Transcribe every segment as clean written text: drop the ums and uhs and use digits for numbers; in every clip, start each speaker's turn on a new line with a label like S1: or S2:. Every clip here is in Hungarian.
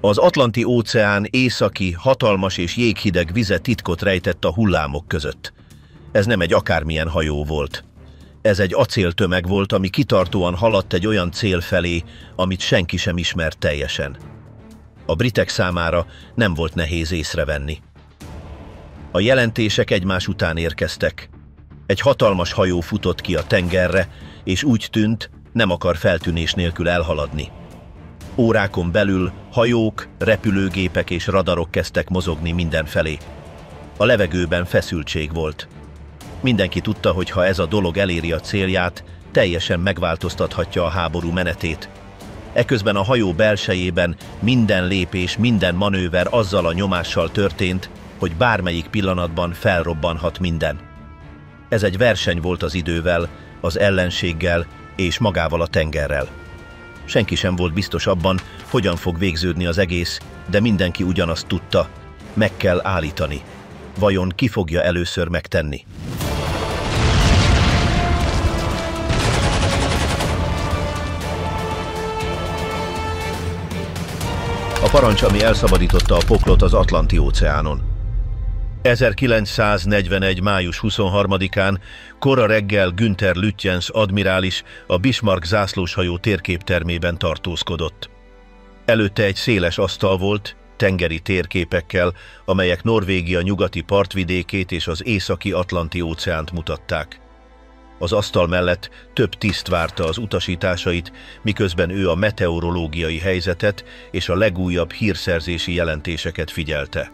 S1: Az Atlanti-óceán északi, hatalmas és jéghideg vize titkot rejtett a hullámok között. Ez nem egy akármilyen hajó volt. Ez egy acéltömeg volt, ami kitartóan haladt egy olyan cél felé, amit senki sem ismert teljesen. A britek számára nem volt nehéz észrevenni. A jelentések egymás után érkeztek. Egy hatalmas hajó futott ki a tengerre, és úgy tűnt, nem akar feltűnés nélkül elhaladni. Órákon belül hajók, repülőgépek és radarok kezdtek mozogni mindenfelé. A levegőben feszültség volt. Mindenki tudta, hogy ha ez a dolog eléri a célját, teljesen megváltoztathatja a háború menetét. Eközben a hajó belsejében minden lépés, minden manőver azzal a nyomással történt, hogy bármelyik pillanatban felrobbanhat minden. Ez egy verseny volt az idővel, az ellenséggel és magával a tengerrel. Senki sem volt biztos abban, hogyan fog végződni az egész, de mindenki ugyanazt tudta, meg kell állítani. Vajon ki fogja először megtenni? A parancs, ami elszabadította a poklot az Atlanti-óceánon. 1941. május 23-án kora reggel Günther Lütjens admirális a Bismarck zászlóshajó térképtermében tartózkodott. Előtte egy széles asztal volt, tengeri térképekkel, amelyek Norvégia nyugati partvidékét és az északi Atlanti-óceánt mutatták. Az asztal mellett több tiszt várta az utasításait, miközben ő a meteorológiai helyzetet és a legújabb hírszerzési jelentéseket figyelte.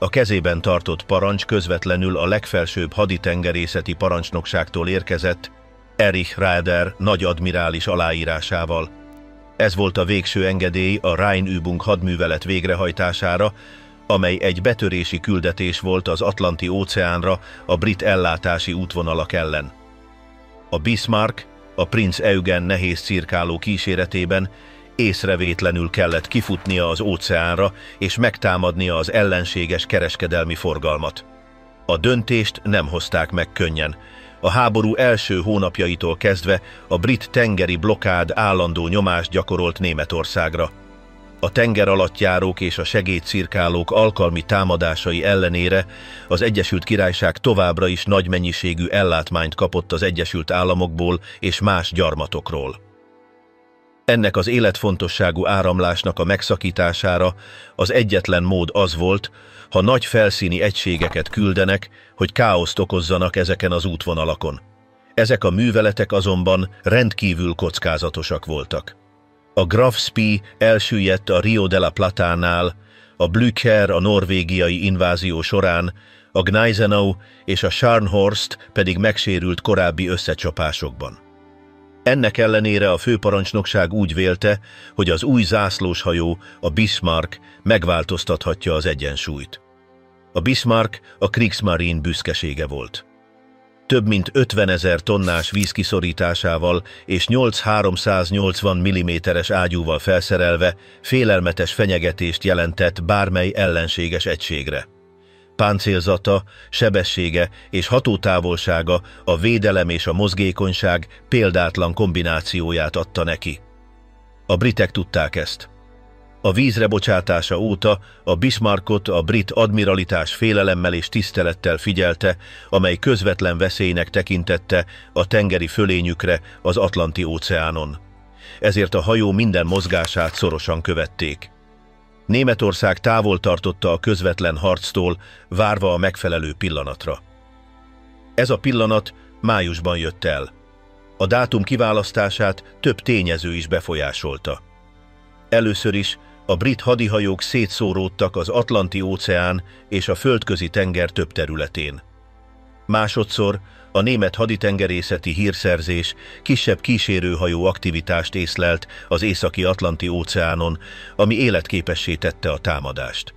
S1: A kezében tartott parancs közvetlenül a legfelsőbb haditengerészeti parancsnokságtól érkezett, Erich Raeder nagyadmirális aláírásával. Ez volt a végső engedély a Rheinübung hadművelet végrehajtására, amely egy betörési küldetés volt az Atlanti-óceánra a brit ellátási útvonalak ellen. A Bismarck, a Prinz Eugen nehéz cirkáló kíséretében észrevétlenül kellett kifutnia az óceánra és megtámadnia az ellenséges kereskedelmi forgalmat. A döntést nem hozták meg könnyen. A háború első hónapjaitól kezdve a brit tengeri blokkád állandó nyomást gyakorolt Németországra. A tengeralattjárók és a segédcirkálók alkalmi támadásai ellenére az Egyesült Királyság továbbra is nagy mennyiségű ellátmányt kapott az Egyesült Államokból és más gyarmatokról. Ennek az életfontosságú áramlásnak a megszakítására az egyetlen mód az volt, ha nagy felszíni egységeket küldenek, hogy káoszt okozzanak ezeken az útvonalakon. Ezek a műveletek azonban rendkívül kockázatosak voltak. A Graf Spee elsüllyedt a Rio de la Platánál, a Blücher a norvégiai invázió során, a Gneisenau és a Scharnhorst pedig megsérült korábbi összecsapásokban. Ennek ellenére a főparancsnokság úgy vélte, hogy az új zászlóshajó, a Bismarck megváltoztathatja az egyensúlyt. A Bismarck a Kriegsmarine büszkesége volt. Több mint 50 000 tonnás vízkiszorításával és 8 380 mm-es ágyúval felszerelve félelmetes fenyegetést jelentett bármely ellenséges egységre. Páncélzata, sebessége és hatótávolsága a védelem és a mozgékonyság példátlan kombinációját adta neki. A britek tudták ezt. A vízre bocsátása óta a Bismarckot a brit admiralitás félelemmel és tisztelettel figyelte, amely közvetlen veszélynek tekintette a tengeri fölényükre az Atlanti-óceánon. Ezért a hajó minden mozgását szorosan követték. Németország távol tartotta a közvetlen harctól, várva a megfelelő pillanatra. Ez a pillanat májusban jött el. A dátum kiválasztását több tényező is befolyásolta. Először is a brit hadihajók szétszóródtak az Atlanti-óceán és a földközi tenger több területén. Másodszor a német haditengerészeti hírszerzés kisebb kísérőhajó aktivitást észlelt az északi Atlanti-óceánon, ami életképessé tette a támadást.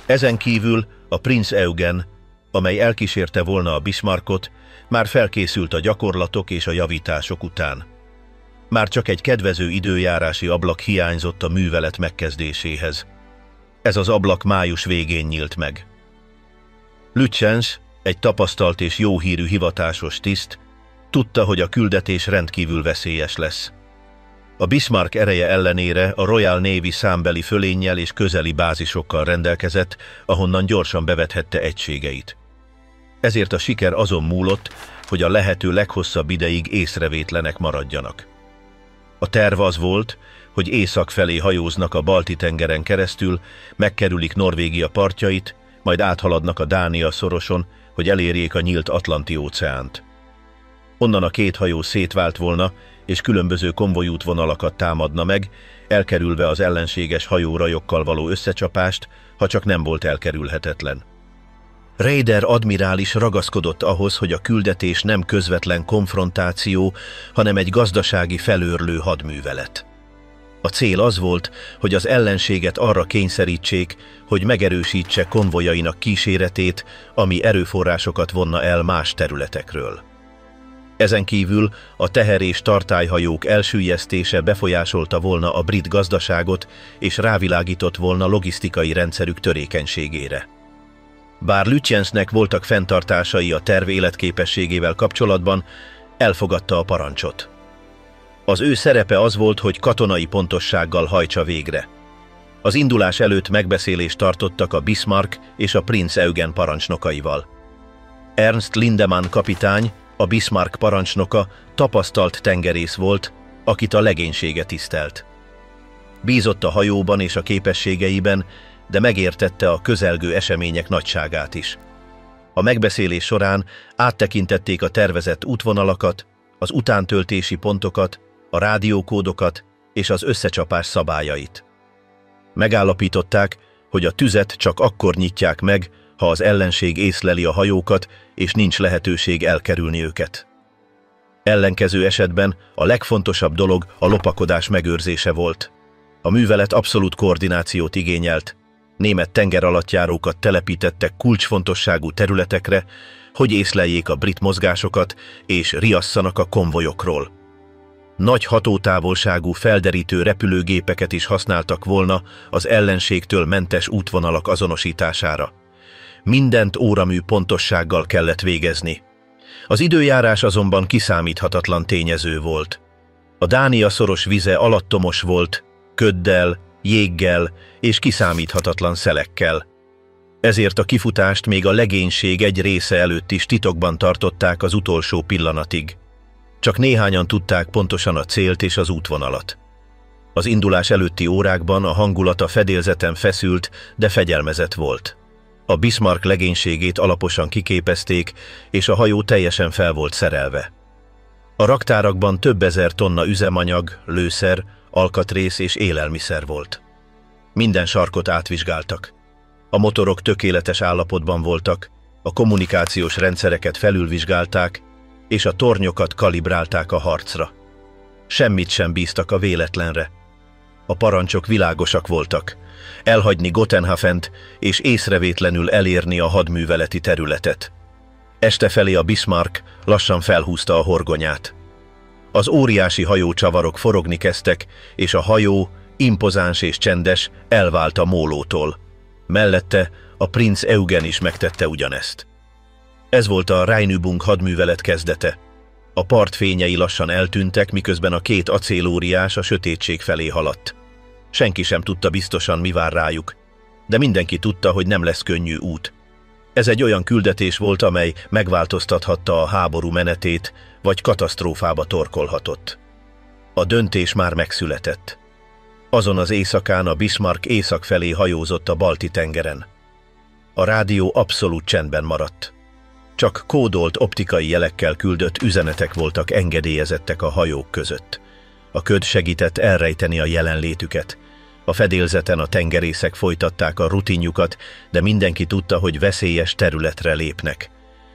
S1: Ezen kívül a Prinz Eugen, amely elkísérte volna a Bismarckot, már felkészült a gyakorlatok és a javítások után. Már csak egy kedvező időjárási ablak hiányzott a művelet megkezdéséhez. Ez az ablak május végén nyílt meg. Lütjens, egy tapasztalt és jó hírű hivatásos tiszt, tudta, hogy a küldetés rendkívül veszélyes lesz. A Bismarck ereje ellenére a Royal Navy számbeli fölénnyel és közeli bázisokkal rendelkezett, ahonnan gyorsan bevethette egységeit. Ezért a siker azon múlott, hogy a lehető leghosszabb ideig észrevétlenek maradjanak. A terv az volt, hogy észak felé hajóznak a Balti-tengeren keresztül, megkerülik Norvégia partjait, majd áthaladnak a Dánia-szoroson, hogy elérjék a nyílt Atlanti-óceánt. Onnan a két hajó szétvált volna, és különböző konvojútvonalakat támadna meg, elkerülve az ellenséges hajórajokkal való összecsapást, ha csak nem volt elkerülhetetlen. Raeder admirális ragaszkodott ahhoz, hogy a küldetés nem közvetlen konfrontáció, hanem egy gazdasági felőrlő hadművelet. A cél az volt, hogy az ellenséget arra kényszerítsék, hogy megerősítse konvojainak kíséretét, ami erőforrásokat vonna el más területekről. Ezen kívül a teher- és tartályhajók elsüllyesztése befolyásolta volna a brit gazdaságot, és rávilágított volna logisztikai rendszerük törékenységére. Bár Lütjensnek voltak fenntartásai a terv életképességével kapcsolatban, elfogadta a parancsot. Az ő szerepe az volt, hogy katonai pontossággal hajtsa végre. Az indulás előtt megbeszélést tartottak a Bismarck és a Prinz Eugen parancsnokaival. Ernst Lindemann kapitány, a Bismarck parancsnoka tapasztalt tengerész volt, akit a legénysége tisztelt. Bízott a hajóban és a képességeiben, de megértette a közelgő események nagyságát is. A megbeszélés során áttekintették a tervezett útvonalakat, az utántöltési pontokat, a rádiókódokat és az összecsapás szabályait. Megállapították, hogy a tüzet csak akkor nyitják meg, ha az ellenség észleli a hajókat, és nincs lehetőség elkerülni őket. Ellenkező esetben a legfontosabb dolog a lopakodás megőrzése volt. A művelet abszolút koordinációt igényelt. Német tengeralattjárókat telepítettek kulcsfontosságú területekre, hogy észleljék a brit mozgásokat és riasszanak a konvojokról. Nagy hatótávolságú felderítő repülőgépeket is használtak volna az ellenségtől mentes útvonalak azonosítására. Mindent óramű pontossággal kellett végezni. Az időjárás azonban kiszámíthatatlan tényező volt. A Dánia-szoros vize alattomos volt, köddel, jéggel és kiszámíthatatlan szelekkel. Ezért a kifutást még a legénység egy része előtt is titokban tartották az utolsó pillanatig. Csak néhányan tudták pontosan a célt és az útvonalat. Az indulás előtti órákban a hangulat a fedélzeten feszült, de fegyelmezett volt. A Bismarck legénységét alaposan kiképezték, és a hajó teljesen fel volt szerelve. A raktárakban több ezer tonna üzemanyag, lőszer, alkatrész és élelmiszer volt. Minden sarkot átvizsgáltak. A motorok tökéletes állapotban voltak, a kommunikációs rendszereket felülvizsgálták, és a tornyokat kalibrálták a harcra. Semmit sem bíztak a véletlenre. A parancsok világosak voltak. Elhagyni Gotenhafent és észrevétlenül elérni a hadműveleti területet. Este felé a Bismarck lassan felhúzta a horgonyát. Az óriási hajócsavarok forogni kezdtek, és a hajó, impozáns és csendes, elvált a mólótól. Mellette a Prinz Eugen is megtette ugyanezt. Ez volt a Rheinübung hadművelet kezdete. A part fényei lassan eltűntek, miközben a két acélóriás a sötétség felé haladt. Senki sem tudta biztosan, mi vár rájuk, de mindenki tudta, hogy nem lesz könnyű út. Ez egy olyan küldetés volt, amely megváltoztathatta a háború menetét, vagy katasztrófába torkolhatott. A döntés már megszületett. Azon az éjszakán a Bismarck észak felé hajózott a Balti-tengeren. A rádió abszolút csendben maradt. Csak kódolt optikai jelekkel küldött üzenetek voltak engedélyezettek a hajók között. A köd segített elrejteni a jelenlétüket. A fedélzeten a tengerészek folytatták a rutinjukat, de mindenki tudta, hogy veszélyes területre lépnek.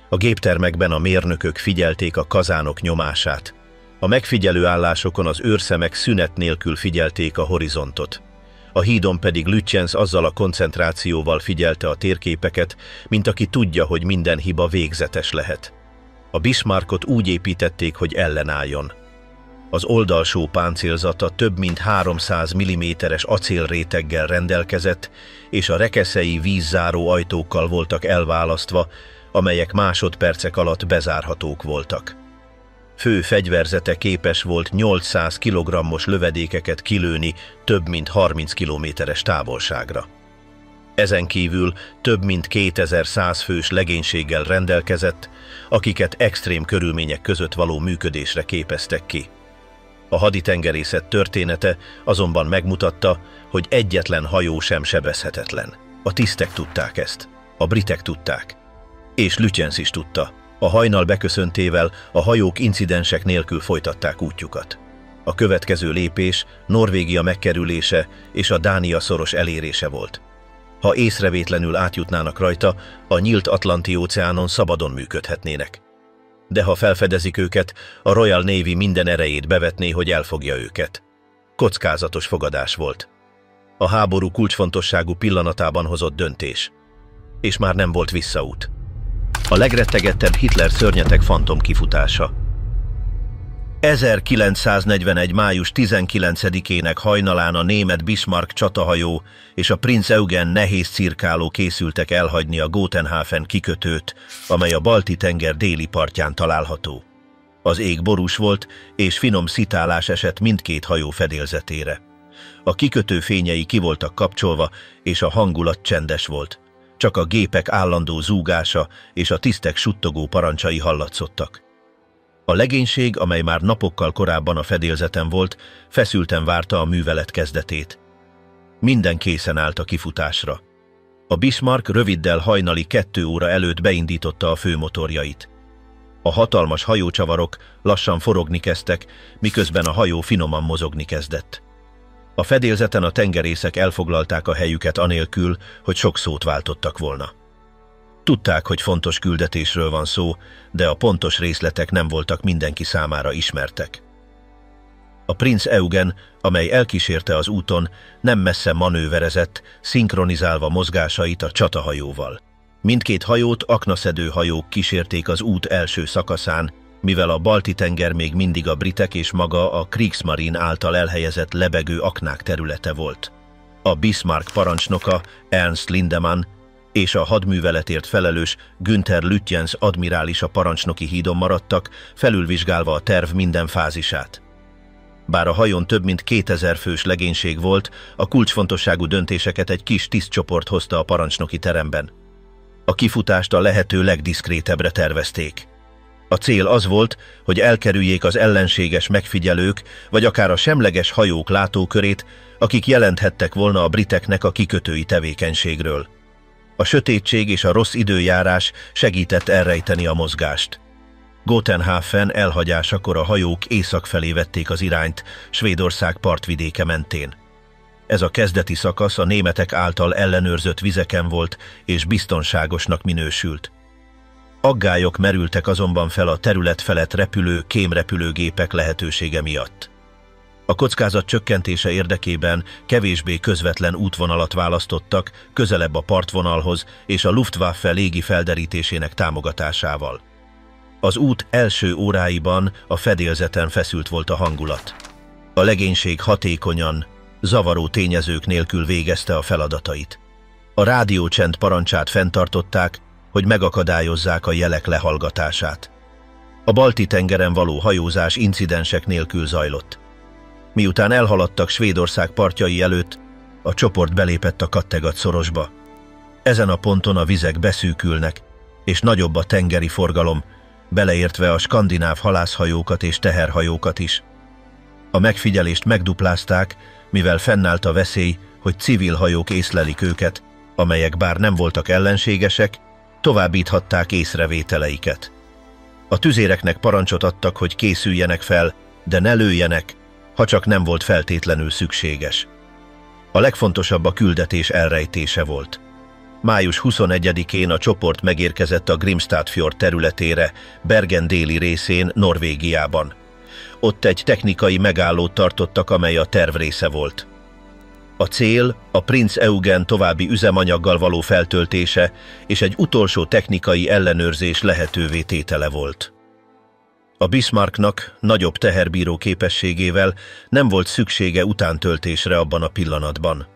S1: A géptermekben a mérnökök figyelték a kazánok nyomását. A megfigyelő állásokon az őrszemek szünet nélkül figyelték a horizontot. A hídon pedig Lütjens azzal a koncentrációval figyelte a térképeket, mint aki tudja, hogy minden hiba végzetes lehet. A Bismarckot úgy építették, hogy ellenálljon. Az oldalsó páncélzata több mint 300 mm-es acélréteggel rendelkezett, és a rekeszei vízzáró ajtókkal voltak elválasztva, amelyek másodpercek alatt bezárhatók voltak. Fő fegyverzete képes volt 800 kg-os lövedékeket kilőni több mint 30 kilométeres távolságra. Ezen kívül több mint 2100 fős legénységgel rendelkezett, akiket extrém körülmények között való működésre képeztek ki. A haditengerészet története azonban megmutatta, hogy egyetlen hajó sem sebezhetetlen. A tisztek tudták ezt, a britek tudták, és Lütjens is tudta. A hajnal beköszöntével a hajók incidensek nélkül folytatták útjukat. A következő lépés Norvégia megkerülése és a Dánia szoros elérése volt. Ha észrevétlenül átjutnának rajta, a nyílt Atlanti-óceánon szabadon működhetnének. De ha felfedezik őket, a Royal Navy minden erejét bevetné, hogy elfogja őket. Kockázatos fogadás volt. A háború kulcsfontosságú pillanatában hozott döntés. És már nem volt visszaút. A legrettegettebb Hitler szörnyeteg fantom kifutása. 1941. május 19-ének hajnalán a német Bismarck csatahajó és a Prinz Eugen nehéz cirkáló készültek elhagyni a Gotenhafen kikötőt, amely a Balti-tenger déli partján található. Az ég borús volt, és finom szitálás esett mindkét hajó fedélzetére. A kikötő fényei ki voltak kapcsolva, és a hangulat csendes volt. Csak a gépek állandó zúgása és a tisztek suttogó parancsai hallatszottak. A legénység, amely már napokkal korábban a fedélzeten volt, feszülten várta a művelet kezdetét. Minden készen állt a kifutásra. A Bismarck röviddel hajnali 2 óra előtt beindította a főmotorjait. A hatalmas hajócsavarok lassan forogni kezdtek, miközben a hajó finoman mozogni kezdett. A fedélzeten a tengerészek elfoglalták a helyüket anélkül, hogy sok szót váltottak volna. Tudták, hogy fontos küldetésről van szó, de a pontos részletek nem voltak mindenki számára ismertek. A Prinz Eugen, amely elkísérte az úton, nem messze manőverezett, szinkronizálva mozgásait a csatahajóval. Mindkét hajót aknaszedő hajók kísérték az út első szakaszán, mivel a Balti-tenger még mindig a britek és maga a Kriegsmarine által elhelyezett lebegő aknák területe volt. A Bismarck parancsnoka, Ernst Lindemann, és a hadműveletért felelős Günther Lütjens admirális a parancsnoki hídon maradtak, felülvizsgálva a terv minden fázisát. Bár a hajón több mint 2000 fős legénység volt, a kulcsfontosságú döntéseket egy kis tisztcsoport hozta a parancsnoki teremben. A kifutást a lehető legdiszkrétebbre tervezték. A cél az volt, hogy elkerüljék az ellenséges megfigyelők, vagy akár a semleges hajók látókörét, akik jelenthettek volna a briteknek a kikötői tevékenységről. A sötétség és a rossz időjárás segített elrejteni a mozgást. Gotenhafen elhagyásakor a hajók észak felé vették az irányt, Svédország partvidéke mentén. Ez a kezdeti szakasz a németek által ellenőrzött vizeken volt, és biztonságosnak minősült. Aggályok merültek azonban fel a terület felett repülő kémrepülőgépek lehetősége miatt. A kockázat csökkentése érdekében kevésbé közvetlen útvonalat választottak, közelebb a partvonalhoz és a Luftwaffe légi felderítésének támogatásával. Az út első óráiban a fedélzeten feszült volt a hangulat. A legénység hatékonyan, zavaró tényezők nélkül végezte a feladatait. A rádiócsend parancsát fenntartották, hogy megakadályozzák a jelek lehallgatását. A Balti-tengeren való hajózás incidensek nélkül zajlott. Miután elhaladtak Svédország partjai előtt, a csoport belépett a Kattegat-szorosba. Ezen a ponton a vizek beszűkülnek, és nagyobb a tengeri forgalom, beleértve a skandináv halászhajókat és teherhajókat is. A megfigyelést megduplázták, mivel fennállt a veszély, hogy civil hajók észlelik őket, amelyek bár nem voltak ellenségesek, továbbíthatták észrevételeiket. A tüzéreknek parancsot adtak, hogy készüljenek fel, de ne lőjenek, ha csak nem volt feltétlenül szükséges. A legfontosabb a küldetés elrejtése volt. Május 21-én a csoport megérkezett a Grimstad-fjord területére, Bergen déli részén, Norvégiában. Ott egy technikai megállót tartottak, amely a terv része volt. A cél a Prinz Eugen további üzemanyaggal való feltöltése és egy utolsó technikai ellenőrzés lehetővé tétele volt. A Bismarcknak nagyobb teherbíró képességével nem volt szüksége utántöltésre abban a pillanatban.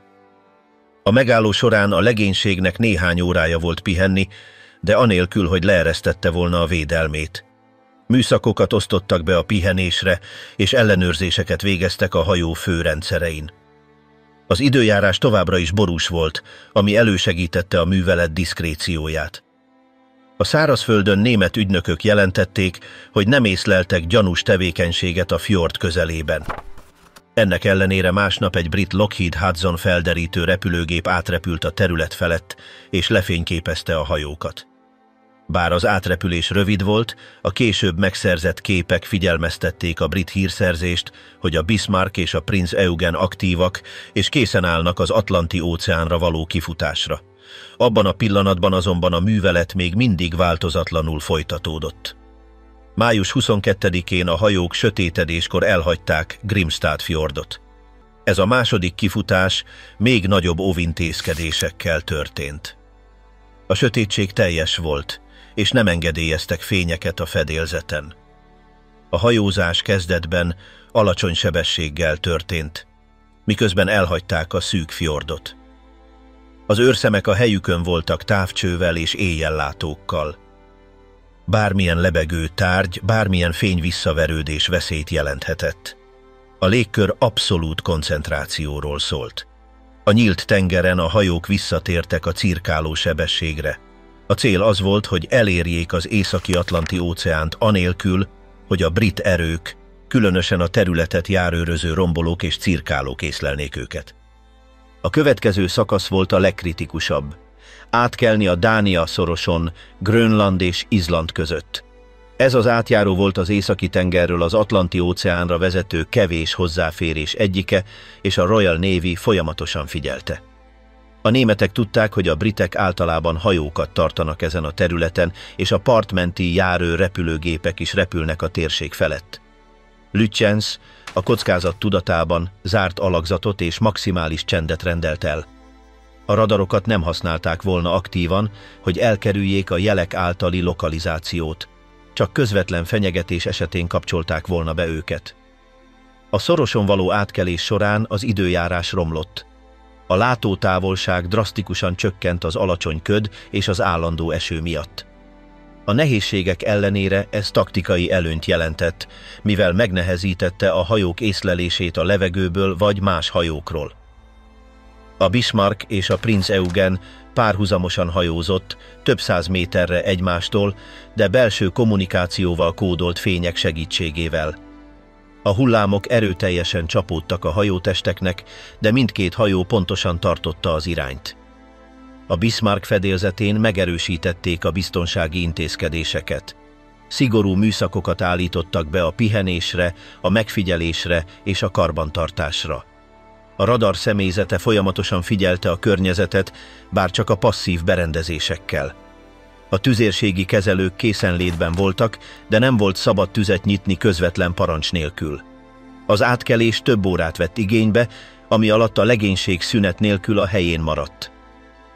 S1: A megálló során a legénységnek néhány órája volt pihenni, de anélkül, hogy leeresztette volna a védelmét. Műszakokat osztottak be a pihenésre, és ellenőrzéseket végeztek a hajó főrendszerein. Az időjárás továbbra is borús volt, ami elősegítette a művelet diszkrécióját. A szárazföldön német ügynökök jelentették, hogy nem észleltek gyanús tevékenységet a fjord közelében. Ennek ellenére másnap egy brit Lockheed Hudson felderítő repülőgép átrepült a terület felett, és lefényképezte a hajókat. Bár az átrepülés rövid volt, a később megszerzett képek figyelmeztették a brit hírszerzést, hogy a Bismarck és a Prinz Eugen aktívak, és készen állnak az Atlanti-óceánra való kifutásra. Abban a pillanatban azonban a művelet még mindig változatlanul folytatódott. Május 22-én a hajók sötétedéskor elhagyták Grimstad fjordot. Ez a második kifutás még nagyobb óvintézkedésekkel történt. A sötétség teljes volt, és nem engedélyeztek fényeket a fedélzeten. A hajózás kezdetben alacsony sebességgel történt, miközben elhagyták a szűk fjordot. Az őrszemek a helyükön voltak távcsővel és éjjellátókkal. Bármilyen lebegő tárgy, bármilyen fény visszaverődés veszélyt jelenthetett. A légkör abszolút koncentrációról szólt. A nyílt tengeren a hajók visszatértek a cirkáló sebességre. A cél az volt, hogy elérjék az Északi-Atlanti-óceánt anélkül, hogy a brit erők, különösen a területet járőröző rombolók és cirkálók észlelnék őket. A következő szakasz volt a legkritikusabb. Átkelni a Dánia-szoroson, Grönland és Izland között. Ez az átjáró volt az Északi-tengerről az Atlanti-óceánra vezető kevés hozzáférés egyike, és a Royal Navy folyamatosan figyelte. A németek tudták, hogy a britek általában hajókat tartanak ezen a területen, és a partmenti járő repülőgépek is repülnek a térség felett. Lütjens a kockázat tudatában zárt alakzatot és maximális csendet rendelt el. A radarokat nem használták volna aktívan, hogy elkerüljék a jelek általi lokalizációt, csak közvetlen fenyegetés esetén kapcsolták volna be őket. A szoroson való átkelés során az időjárás romlott. A látótávolság drasztikusan csökkent az alacsony köd és az állandó eső miatt. A nehézségek ellenére ez taktikai előnyt jelentett, mivel megnehezítette a hajók észlelését a levegőből vagy más hajókról. A Bismarck és a Prinz Eugen párhuzamosan hajózott, több száz méterre egymástól, de belső kommunikációval kódolt fények segítségével. A hullámok erőteljesen csapódtak a hajótesteknek, de mindkét hajó pontosan tartotta az irányt. A Bismarck fedélzetén megerősítették a biztonsági intézkedéseket. Szigorú műszakokat állítottak be a pihenésre, a megfigyelésre és a karbantartásra. A radar személyzete folyamatosan figyelte a környezetet, bár csak a passzív berendezésekkel. A tüzérségi kezelők készenlétben voltak, de nem volt szabad tüzet nyitni közvetlen parancs nélkül. Az átkelés több órát vett igénybe, ami alatt a legénység szünet nélkül a helyén maradt.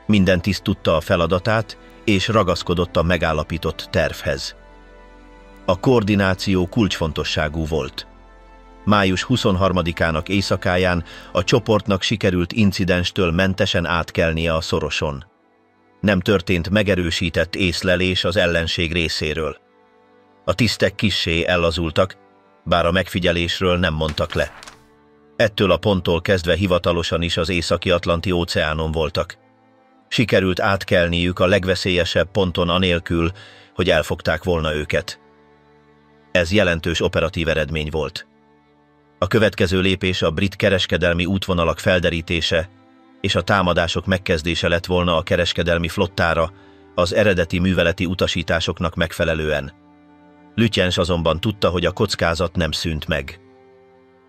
S1: Minden tiszt tudta a feladatát, és ragaszkodott a megállapított tervhez. A koordináció kulcsfontosságú volt. Május 23-ának éjszakáján a csoportnak sikerült incidenstől mentesen átkelnie a szoroson. Nem történt megerősített észlelés az ellenség részéről. A tisztek kissé ellazultak, bár a megfigyelésről nem mondtak le. Ettől a ponttól kezdve hivatalosan is az Északi-Atlanti-óceánon voltak. Sikerült átkelniük a legveszélyesebb ponton anélkül, hogy elfogták volna őket. Ez jelentős operatív eredmény volt. A következő lépés a brit kereskedelmi útvonalak felderítése és a támadások megkezdése lett volna a kereskedelmi flottára az eredeti műveleti utasításoknak megfelelően. Lütjens azonban tudta, hogy a kockázat nem szűnt meg.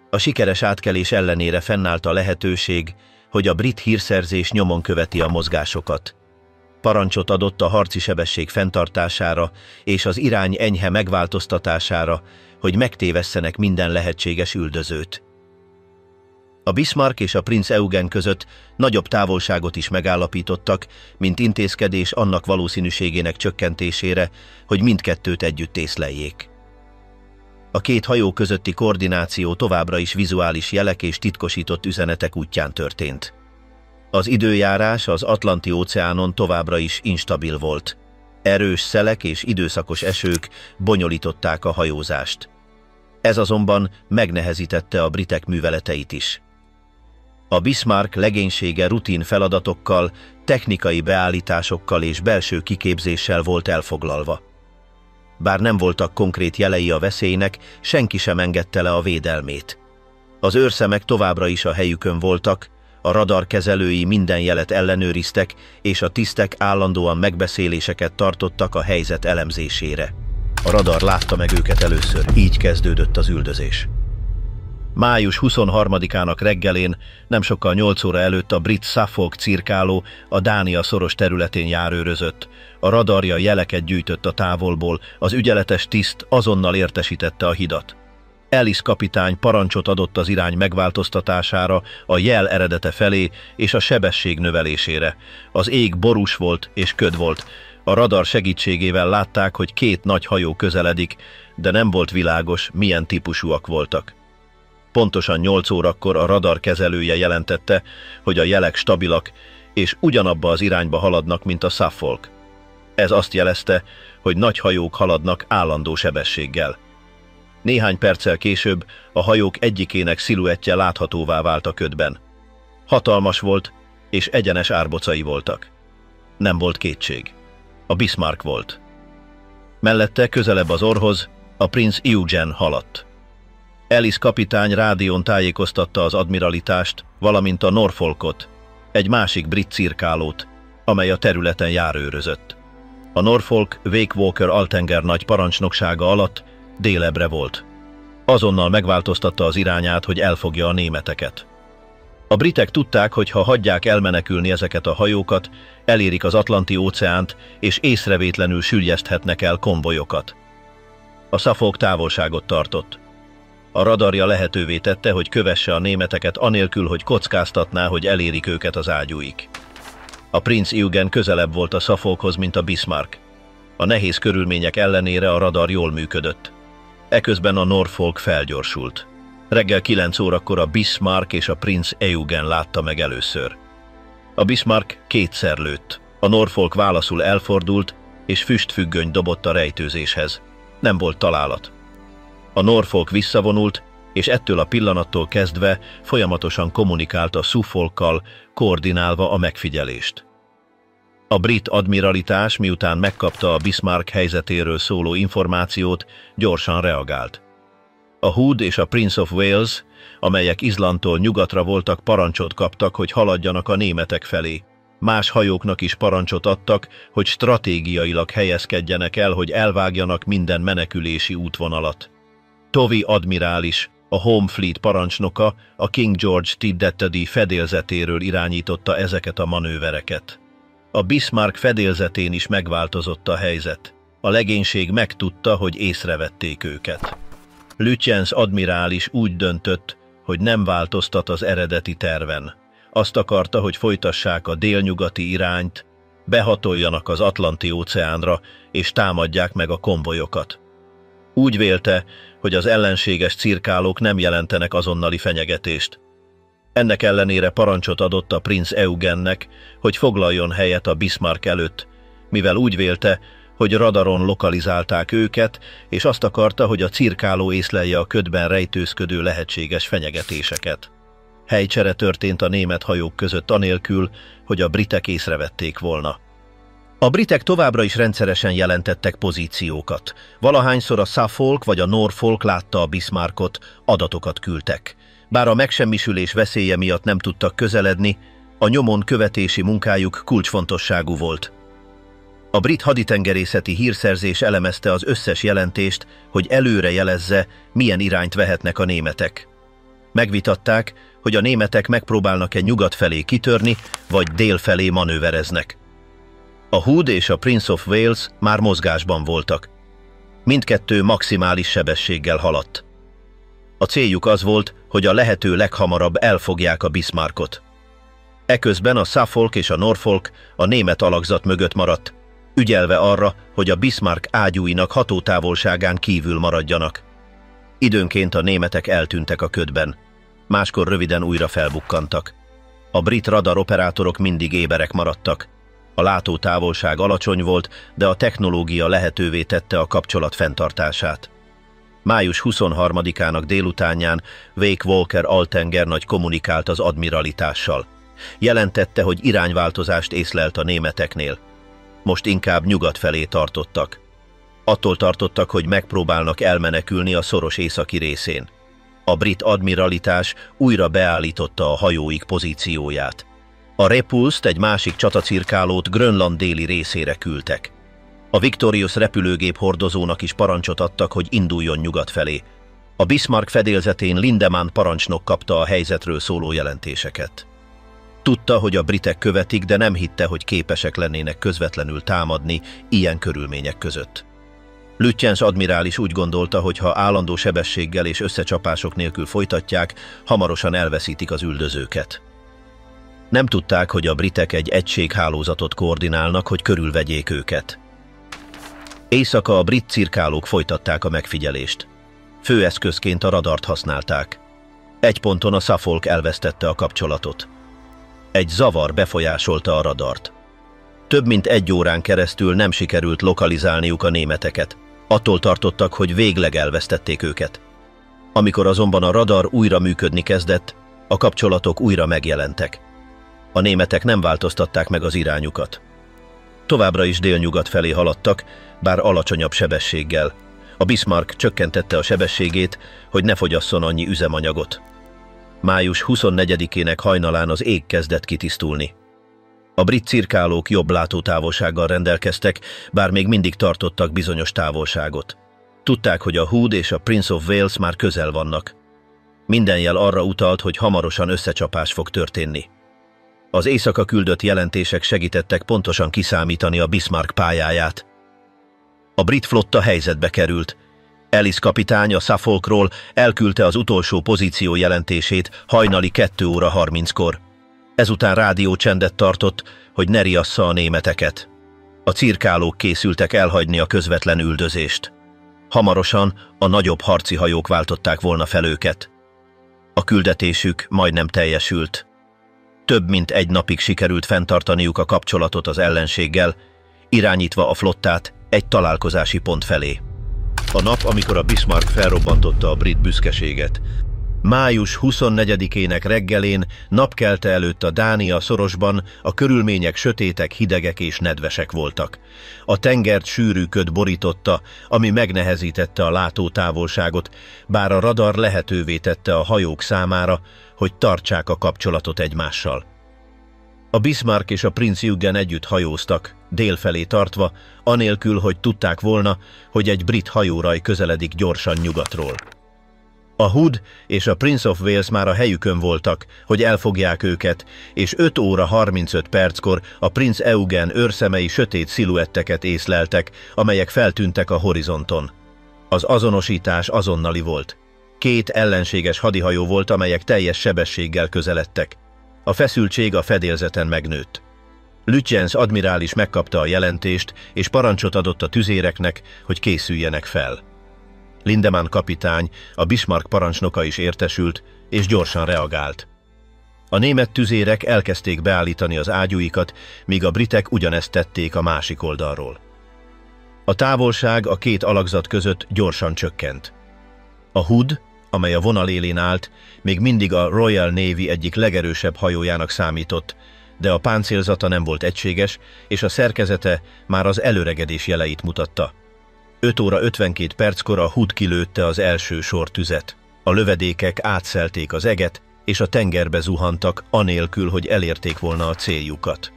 S1: A sikeres átkelés ellenére fennállt a lehetőség, hogy a brit hírszerzés nyomon követi a mozgásokat. Parancsot adott a harci sebesség fenntartására és az irány enyhe megváltoztatására, hogy megtévesszenek minden lehetséges üldözőt. A Bismarck és a Prinz Eugen között nagyobb távolságot is megállapítottak, mint intézkedés annak valószínűségének csökkentésére, hogy mindkettőt együtt észleljék. A két hajó közötti koordináció továbbra is vizuális jelek és titkosított üzenetek útján történt. Az időjárás az Atlanti-óceánon továbbra is instabil volt. Erős szelek és időszakos esők bonyolították a hajózást. Ez azonban megnehezítette a britek műveleteit is. A Bismarck legénysége rutin feladatokkal, technikai beállításokkal és belső kiképzéssel volt elfoglalva. Bár nem voltak konkrét jelei a veszélynek, senki sem engedte le a védelmét. Az őrszemek továbbra is a helyükön voltak, a radarkezelői minden jelet ellenőriztek, és a tisztek állandóan megbeszéléseket tartottak a helyzet elemzésére. A radar látta meg őket először, így kezdődött az üldözés. Május 23-ának reggelén, nem sokkal 8 óra előtt a brit Suffolk cirkáló a Dánia szoros területén járőrözött. A radarja jeleket gyűjtött a távolból, az ügyeletes tiszt azonnal értesítette a hidat. Ellis kapitány parancsot adott az irány megváltoztatására, a jel eredete felé és a sebesség növelésére. Az ég borús volt és köd volt. A radar segítségével látták, hogy 2 nagy hajó közeledik, de nem volt világos, milyen típusúak voltak. Pontosan 8 órakor a radar kezelője jelentette, hogy a jelek stabilak, és ugyanabba az irányba haladnak, mint a Suffolk. Ez azt jelezte, hogy nagy hajók haladnak állandó sebességgel. Néhány perccel később a hajók egyikének sziluettje láthatóvá vált a ködben. Hatalmas volt, és egyenes árbocai voltak. Nem volt kétség. A Bismarck volt. Mellette közelebb az orrhoz a Prince Eugen haladt. Ellis kapitány rádión tájékoztatta az admiralitást, valamint a Norfolkot, egy másik brit cirkálót, amely a területen járőrözött. A Norfolk Wake Walker altenger nagy parancsnoksága alatt délebre volt. Azonnal megváltoztatta az irányát, hogy elfogja a németeket. A britek tudták, hogy ha hagyják elmenekülni ezeket a hajókat, elérik az Atlanti-óceánt, és észrevétlenül süllyeszthetnek el konvojokat. A Suffolk távolságot tartott. A radarja lehetővé tette, hogy kövesse a németeket anélkül, hogy kockáztatná, hogy elérik őket az ágyúik. A Prince Eugen közelebb volt a Suffolkhoz, mint a Bismarck. A nehéz körülmények ellenére a radar jól működött. Eközben a Norfolk felgyorsult. Reggel 9 órakor a Bismarck és a Prince Eugen látta meg először. A Bismarck 2-szer lőtt. A Norfolk válaszul elfordult, és füstfüggönyt dobott a rejtőzéshez. Nem volt találat. A Norfolk visszavonult, és ettől a pillanattól kezdve folyamatosan kommunikált a Suffolkkal, koordinálva a megfigyelést. A brit admiralitás, miután megkapta a Bismarck helyzetéről szóló információt, gyorsan reagált. A Hood és a Prince of Wales, amelyek Izlandtól nyugatra voltak, parancsot kaptak, hogy haladjanak a németek felé. Más hajóknak is parancsot adtak, hogy stratégiailag helyezkedjenek el, hogy elvágjanak minden menekülési útvonalat. Tovey admirális, a Home Fleet parancsnoka, a King George Tiddetedy fedélzetéről irányította ezeket a manővereket. A Bismarck fedélzetén is megváltozott a helyzet. A legénység megtudta, hogy észrevették őket. Lütjens admirális úgy döntött, hogy nem változtat az eredeti terven. Azt akarta, hogy folytassák a délnyugati irányt, behatoljanak az Atlanti-óceánra és támadják meg a konvojokat. Úgy vélte, hogy az ellenséges cirkálók nem jelentenek azonnali fenyegetést. Ennek ellenére parancsot adott a Prince Eugennek, hogy foglaljon helyet a Bismarck előtt, mivel úgy vélte, hogy radaron lokalizálták őket, és azt akarta, hogy a cirkáló észlelje a ködben rejtőzködő lehetséges fenyegetéseket. Helycsere történt a német hajók között anélkül, hogy a britek észrevették volna. A britek továbbra is rendszeresen jelentettek pozíciókat. Valahányszor a Suffolk vagy a Norfolk látta a Bismarckot, adatokat küldtek. Bár a megsemmisülés veszélye miatt nem tudtak közeledni, a nyomon követési munkájuk kulcsfontosságú volt. A brit haditengerészeti hírszerzés elemezte az összes jelentést, hogy előre jelezze, milyen irányt vehetnek a németek. Megvitatták, hogy a németek megpróbálnak-e nyugat felé kitörni, vagy dél felé manővereznek. A Hood és a Prince of Wales már mozgásban voltak. Mindkettő maximális sebességgel haladt. A céljuk az volt, hogy a lehető leghamarabb elfogják a Bismarckot. Eközben a Suffolk és a Norfolk a német alakzat mögött maradt, ügyelve arra, hogy a Bismarck ágyúinak hatótávolságán kívül maradjanak. Időnként a németek eltűntek a ködben, máskor röviden újra felbukkantak. A brit radaroperátorok mindig éberek maradtak. A látótávolság alacsony volt, de a technológia lehetővé tette a kapcsolat fenntartását. Május 23-ának délutánján Wake Walker altengernagy kommunikált az admiralitással. Jelentette, hogy irányváltozást észlelt a németeknél. Most inkább nyugat felé tartottak. Attól tartottak, hogy megpróbálnak elmenekülni a szoros északi részén. A brit admiralitás újra beállította a hajóik pozícióját. A Repulse-t, egy másik csatacirkálót Grönland déli részére küldtek. A Victorious repülőgép hordozónak is parancsot adtak, hogy induljon nyugat felé. A Bismarck fedélzetén Lindemann parancsnok kapta a helyzetről szóló jelentéseket. Tudta, hogy a britek követik, de nem hitte, hogy képesek lennének közvetlenül támadni ilyen körülmények között. Lütjens admirális úgy gondolta, hogy ha állandó sebességgel és összecsapások nélkül folytatják, hamarosan elveszítik az üldözőket. Nem tudták, hogy a britek egy egységhálózatot koordinálnak, hogy körülvegyék őket. Éjszaka a brit cirkálók folytatták a megfigyelést. Főeszközként a radart használták. Egy ponton a Suffolk elvesztette a kapcsolatot. Egy zavar befolyásolta a radart. Több mint 1 órán keresztül nem sikerült lokalizálniuk a németeket. Attól tartottak, hogy végleg elvesztették őket. Amikor azonban a radar újra működni kezdett, a kapcsolatok újra megjelentek. A németek nem változtatták meg az irányukat. Továbbra is délnyugat felé haladtak, bár alacsonyabb sebességgel. A Bismarck csökkentette a sebességét, hogy ne fogyasszon annyi üzemanyagot. Május 24-ének hajnalán az ég kezdett kitisztulni. A brit cirkálók jobb látótávolsággal rendelkeztek, bár még mindig tartottak bizonyos távolságot. Tudták, hogy a Hood és a Prince of Wales már közel vannak. Minden jel arra utalt, hogy hamarosan összecsapás fog történni. Az éjszaka küldött jelentések segítettek pontosan kiszámítani a Bismarck pályáját. A brit flotta helyzetbe került. Ellis kapitány a Suffolkról elküldte az utolsó pozíció jelentését hajnali 2 óra 30-kor. Ezután rádiócsendet tartott, hogy ne riassza a németeket. A cirkálók készültek elhagyni a közvetlen üldözést. Hamarosan a nagyobb harci hajók váltották volna fel őket. A küldetésük majdnem teljesült. Több mint 1 napig sikerült fenntartaniuk a kapcsolatot az ellenséggel, irányítva a flottát egy találkozási pont felé. A nap, amikor a Bismarck felrobbantotta a brit büszkeséget. Május 24-ének reggelén, napkelte előtt a Dánia szorosban a körülmények sötétek, hidegek és nedvesek voltak. A tengert sűrű köd borította, ami megnehezítette a látótávolságot, bár a radar lehetővé tette a hajók számára, hogy tartsák a kapcsolatot egymással. A Bismarck és a Prinz Eugen együtt hajóztak, délfelé tartva, anélkül, hogy tudták volna, hogy egy brit hajóraj közeledik gyorsan nyugatról. A Hood és a Prince of Wales már a helyükön voltak, hogy elfogják őket, és 5 óra 35 perckor a Prinz Eugen őrszemei sötét sziluetteket észleltek, amelyek feltűntek a horizonton. Az azonosítás azonnali volt. 2 ellenséges hadihajó volt, amelyek teljes sebességgel közeledtek. A feszültség a fedélzeten megnőtt. Lütjens admirális megkapta a jelentést, és parancsot adott a tüzéreknek, hogy készüljenek fel. Lindemann kapitány, a Bismarck parancsnoka is értesült, és gyorsan reagált. A német tüzérek elkezdték beállítani az ágyúikat, míg a britek ugyanezt tették a másik oldalról. A távolság a 2 alakzat között gyorsan csökkent. A Hood, amely a vonal élén állt, még mindig a Royal Navy egyik legerősebb hajójának számított, de a páncélzata nem volt egységes, és a szerkezete már az előregedés jeleit mutatta. 5 óra 52 perckor a Hood kilőtte az első sortüzet. A lövedékek átszelték az eget, és a tengerbe zuhantak, anélkül, hogy elérték volna a céljukat.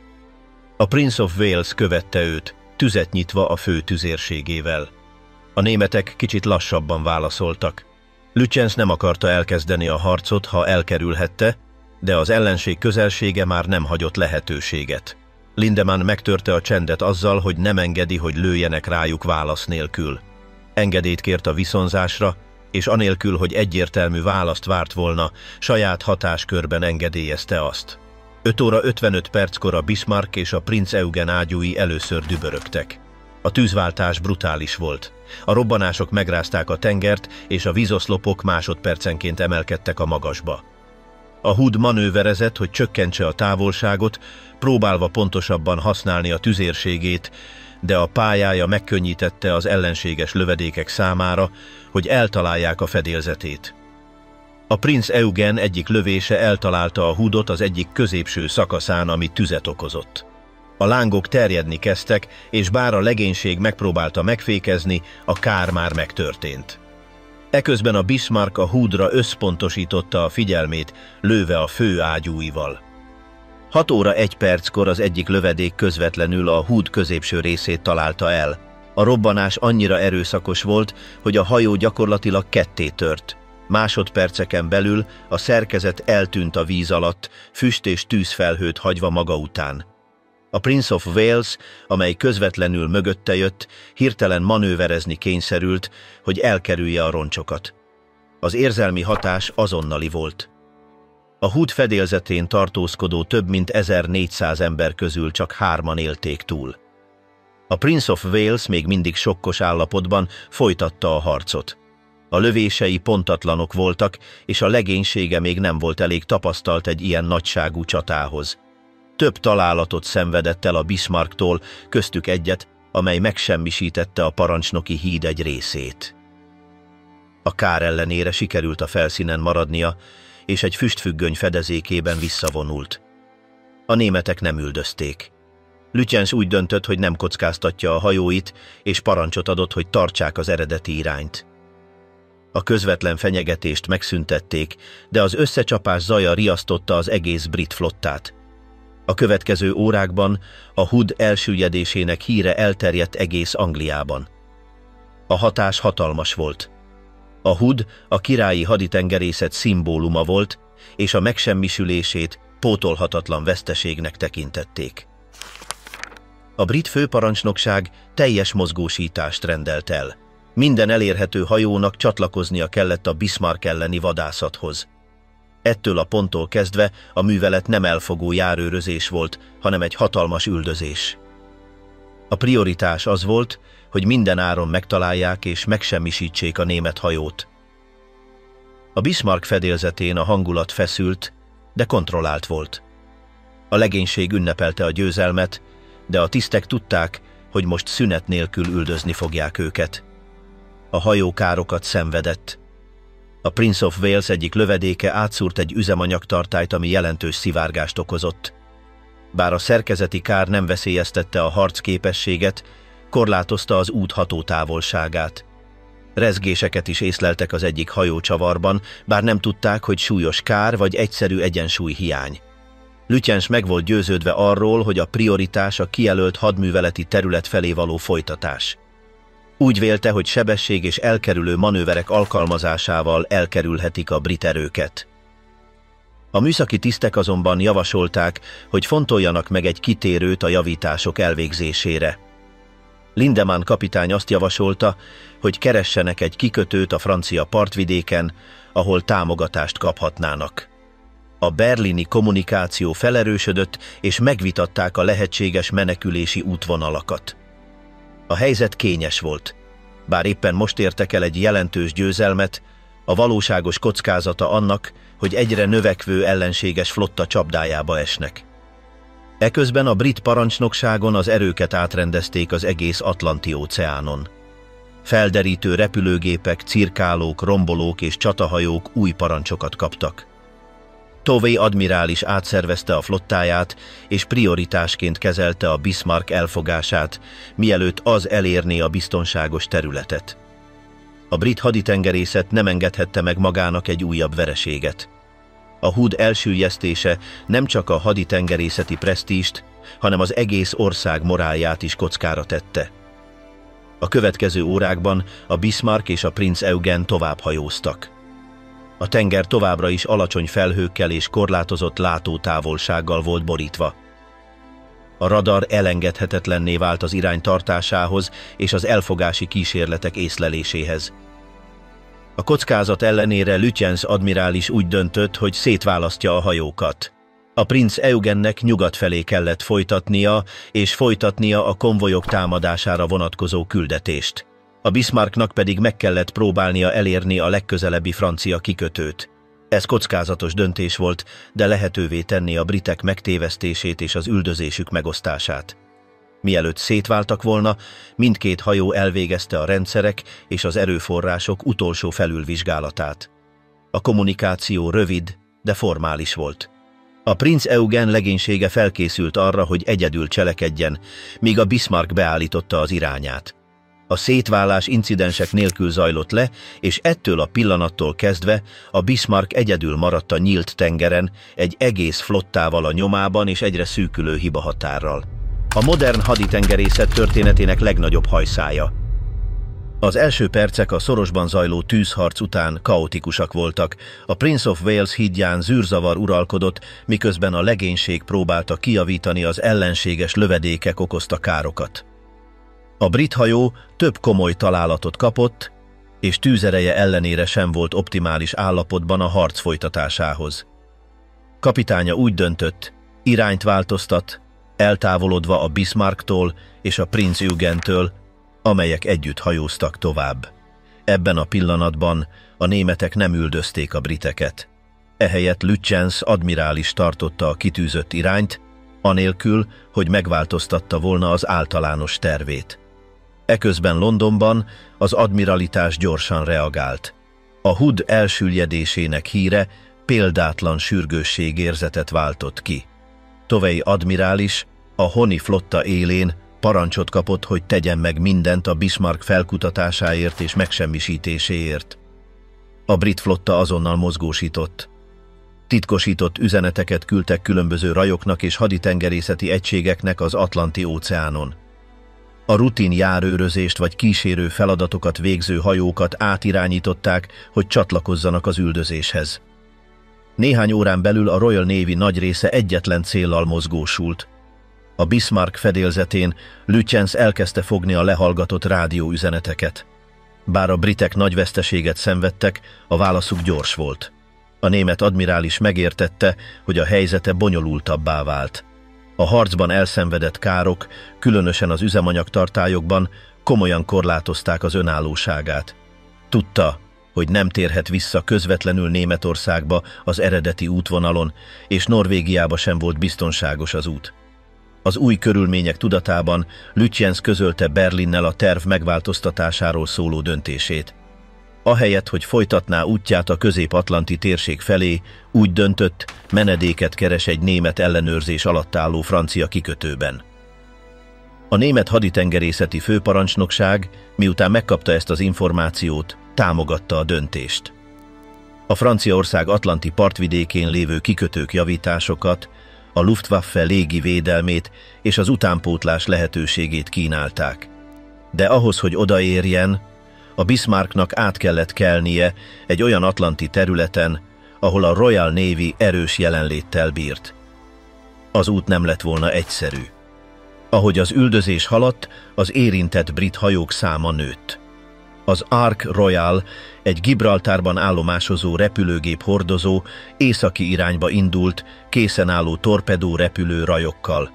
S1: A Prince of Wales követte őt, tüzet nyitva a fő tüzérségével. A németek kicsit lassabban válaszoltak. Lütjens nem akarta elkezdeni a harcot, ha elkerülhette, de az ellenség közelsége már nem hagyott lehetőséget. Lindemann megtörte a csendet azzal, hogy nem engedi, hogy lőjenek rájuk válasz nélkül. Engedélyt kért a viszonzásra, és anélkül, hogy egyértelmű választ várt volna, saját hatáskörben engedélyezte azt. 5 óra 55 perckor a Bismarck és a Prinz Eugen ágyúi először dübörögtek. A tűzváltás brutális volt. A robbanások megrázták a tengert, és a vízoszlopok másodpercenként emelkedtek a magasba. A Hood manőverezett, hogy csökkentse a távolságot, próbálva pontosabban használni a tüzérségét, de a pályája megkönnyítette az ellenséges lövedékek számára, hogy eltalálják a fedélzetét. A Prinz Eugen egyik lövése eltalálta a Hoodot az egyik középső szakaszán, ami tüzet okozott. A lángok terjedni kezdtek, és bár a legénység megpróbálta megfékezni, a kár már megtörtént. Eközben a Bismarck a Hoodra összpontosította a figyelmét, lőve a fő ágyúival. 6 óra 1 perckor az egyik lövedék közvetlenül a Hood középső részét találta el. A robbanás annyira erőszakos volt, hogy a hajó gyakorlatilag ketté tört. Másodperceken belül a szerkezet eltűnt a víz alatt, füst és tűzfelhőt hagyva maga után. A Prince of Wales, amely közvetlenül mögötte jött, hirtelen manőverezni kényszerült, hogy elkerülje a roncsokat. Az érzelmi hatás azonnali volt. A Hood fedélzetén tartózkodó több mint 1400 ember közül csak 3-an élték túl. A Prince of Wales még mindig sokkos állapotban folytatta a harcot. A lövései pontatlanok voltak, és a legénysége még nem volt elég tapasztalt egy ilyen nagyságú csatához. Több találatot szenvedett el a Bismarcktól, köztük egyet, amely megsemmisítette a parancsnoki híd egy részét. A kár ellenére sikerült a felszínen maradnia, és egy füstfüggöny fedezékében visszavonult. A németek nem üldözték. Lütjens úgy döntött, hogy nem kockáztatja a hajóit, és parancsot adott, hogy tartsák az eredeti irányt. A közvetlen fenyegetést megszüntették, de az összecsapás zaja riasztotta az egész brit flottát. A következő órákban a Hood elsüllyedésének híre elterjedt egész Angliában. A hatás hatalmas volt. A Hood a királyi haditengerészet szimbóluma volt, és a megsemmisülését pótolhatatlan veszteségnek tekintették. A brit főparancsnokság teljes mozgósítást rendelt el. Minden elérhető hajónak csatlakoznia kellett a Bismarck elleni vadászathoz. Ettől a ponttól kezdve a művelet nem elfogó járőrözés volt, hanem egy hatalmas üldözés. A prioritás az volt, hogy minden áron megtalálják és megsemmisítsék a német hajót. A Bismarck fedélzetén a hangulat feszült, de kontrollált volt. A legénység ünnepelte a győzelmet, de a tisztek tudták, hogy most szünet nélkül üldözni fogják őket. A hajó károkat szenvedett. A Prince of Wales egyik lövedéke átszúrt egy üzemanyagtartályt, ami jelentős szivárgást okozott. Bár a szerkezeti kár nem veszélyeztette a harcképességet, korlátozta az út hatótávolságát. Rezgéseket is észleltek az egyik hajócsavarban, bár nem tudták, hogy súlyos kár vagy egyszerű egyensúlyhiány. Lütjens meg volt győződve arról, hogy a prioritás a kijelölt hadműveleti terület felé való folytatás. Úgy vélte, hogy sebesség és elkerülő manőverek alkalmazásával elkerülhetik a brit erőket. A műszaki tisztek azonban javasolták, hogy fontoljanak meg egy kitérőt a javítások elvégzésére. Lindemann kapitány azt javasolta, hogy keressenek egy kikötőt a francia partvidéken, ahol támogatást kaphatnának. A berlini kommunikáció felerősödött, és megvitatták a lehetséges menekülési útvonalakat. A helyzet kényes volt. Bár éppen most értek el egy jelentős győzelmet, a valóságos kockázata annak, hogy egyre növekvő ellenséges flotta csapdájába esnek. Eközben a brit parancsnokságon az erőket átrendezték az egész Atlanti-óceánon. Felderítő repülőgépek, cirkálók, rombolók és csatahajók új parancsokat kaptak. Tovey admirális átszervezte a flottáját, és prioritásként kezelte a Bismarck elfogását, mielőtt az elérné a biztonságos területet. A brit haditengerészet nem engedhette meg magának egy újabb vereséget. A Hood elsüllyesztése nem csak a haditengerészeti presztízst, hanem az egész ország morálját is kockára tette. A következő órákban a Bismarck és a Prinz Eugen tovább hajóztak. A tenger továbbra is alacsony felhőkkel és korlátozott látótávolsággal volt borítva. A radar elengedhetetlenné vált az irány tartásához és az elfogási kísérletek észleléséhez. A kockázat ellenére Lütjens admirális úgy döntött, hogy szétválasztja a hajókat. A Prinz Eugennek nyugat felé kellett folytatnia a konvojok támadására vonatkozó küldetést. A Bismarcknak pedig meg kellett próbálnia elérni a legközelebbi francia kikötőt. Ez kockázatos döntés volt, de lehetővé tenni a britek megtévesztését és az üldözésük megosztását. Mielőtt szétváltak volna, mindkét hajó elvégezte a rendszerek és az erőforrások utolsó felülvizsgálatát. A kommunikáció rövid, de formális volt. A princ Eugen legénysége felkészült arra, hogy egyedül cselekedjen, míg a Bismarck beállította az irányát. A szétválás incidensek nélkül zajlott le, és ettől a pillanattól kezdve a Bismarck egyedül maradt a nyílt tengeren, egy egész flottával a nyomában és egyre szűkülő hibahatárral. A modern haditengerészet történetének legnagyobb hajszája. Az első percek a szorosban zajló tűzharc után kaotikusak voltak. A Prince of Wales hídján zűrzavar uralkodott, miközben a legénység próbálta kijavítani az ellenséges lövedékek okozta károkat. A brit hajó több komoly találatot kapott, és tűzereje ellenére sem volt optimális állapotban a harc folytatásához. Kapitánya úgy döntött, irányt változtat, eltávolodva a Bismarcktól és a Prince Eugentől, amelyek együtt hajóztak tovább. Ebben a pillanatban a németek nem üldözték a briteket. Ehelyett Lütjens admirális tartotta a kitűzött irányt, anélkül, hogy megváltoztatta volna az általános tervét. Eközben Londonban az admiralitás gyorsan reagált. A Hood elsüllyedésének híre példátlan sürgősségérzetet váltott ki. Tovey admirális a honi flotta élén parancsot kapott, hogy tegyen meg mindent a Bismarck felkutatásáért és megsemmisítéséért. A brit flotta azonnal mozgósított. Titkosított üzeneteket küldtek különböző rajoknak és haditengerészeti egységeknek az Atlanti-óceánon. A rutin járőrözést vagy kísérő feladatokat végző hajókat átirányították, hogy csatlakozzanak az üldözéshez. Néhány órán belül a Royal Navy nagy része egyetlen céllal mozgósult. A Bismarck fedélzetén Lütjens elkezdte fogni a lehallgatott rádióüzeneteket. Bár a britek nagy veszteséget szenvedtek, a válaszuk gyors volt. A német admirális megértette, hogy a helyzete bonyolultabbá vált. A harcban elszenvedett károk, különösen az üzemanyagtartályokban komolyan korlátozták az önállóságát. Tudta, hogy nem térhet vissza közvetlenül Németországba az eredeti útvonalon, és Norvégiába sem volt biztonságos az út. Az új körülmények tudatában Lütjens közölte Berlinnel a terv megváltoztatásáról szóló döntését. Ahelyett, hogy folytatná útját a közép-atlanti térség felé, úgy döntött, menedéket keres egy német ellenőrzés alatt álló francia kikötőben. A német haditengerészeti főparancsnokság, miután megkapta ezt az információt, támogatta a döntést. A Franciaország atlanti partvidékén lévő kikötők javításokat, a Luftwaffe légi védelmét és az utánpótlás lehetőségét kínálták. De ahhoz, hogy odaérjen, a Bismarcknak át kellett kelnie egy olyan atlanti területen, ahol a Royal Navy erős jelenléttel bírt. Az út nem lett volna egyszerű. Ahogy az üldözés haladt, az érintett brit hajók száma nőtt. Az Ark Royal, egy Gibraltárban állomásozó repülőgép hordozó, északi irányba indult, készen álló torpedó repülő rajokkal.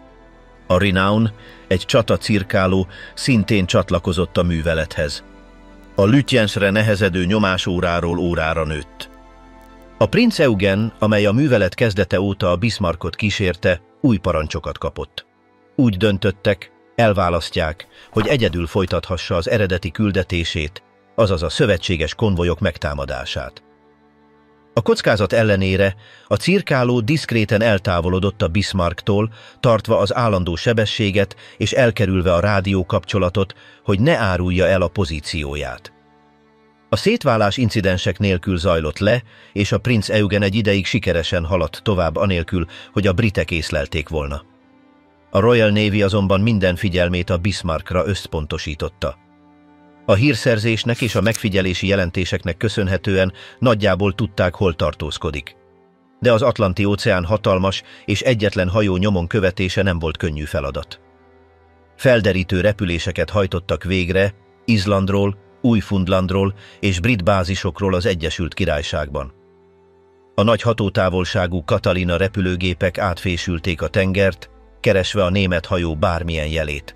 S1: A Renown, egy csatacirkáló, szintén csatlakozott a művelethez. A Lütjensre nehezedő nyomás óráról órára nőtt. A Prince Eugen, amely a művelet kezdete óta a Bismarckot kísérte, új parancsokat kapott. Úgy döntöttek, elválasztják, hogy egyedül folytathassa az eredeti küldetését, azaz a szövetséges konvojok megtámadását. A kockázat ellenére a cirkáló diszkréten eltávolodott a Bismarcktól, tartva az állandó sebességet és elkerülve a rádiókapcsolatot, hogy ne árulja el a pozícióját. A szétválás incidensek nélkül zajlott le, és a Prince Eugen egy ideig sikeresen haladt tovább anélkül, hogy a britek észlelték volna. A Royal Navy azonban minden figyelmét a Bismarckra összpontosította. A hírszerzésnek és a megfigyelési jelentéseknek köszönhetően nagyjából tudták, hol tartózkodik. De az Atlanti-óceán hatalmas, és egyetlen hajó nyomon követése nem volt könnyű feladat. Felderítő repüléseket hajtottak végre Izlandról, Új-Fundlandról és brit bázisokról az Egyesült Királyságban. A nagy hatótávolságú Catalina repülőgépek átfésülték a tengert, keresve a német hajó bármilyen jelét.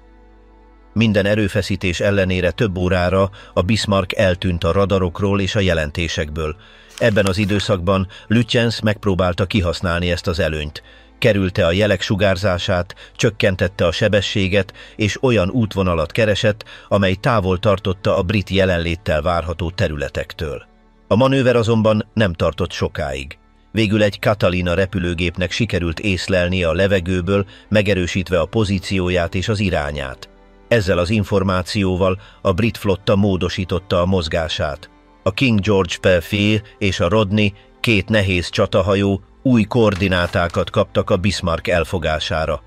S1: Minden erőfeszítés ellenére több órára a Bismarck eltűnt a radarokról és a jelentésekből. Ebben az időszakban Lütjens megpróbálta kihasználni ezt az előnyt. Kerülte a jelek sugárzását, csökkentette a sebességet, és olyan útvonalat keresett, amely távol tartotta a brit jelenléttel várható területektől. A manőver azonban nem tartott sokáig. Végül egy Catalina repülőgépnek sikerült észlelnie a levegőből, megerősítve a pozícióját és az irányát. Ezzel az információval a brit flotta módosította a mozgását. A King George Pelfeir és a Rodney, két nehéz csatahajó, új koordinátákat kaptak a Bismarck elfogására.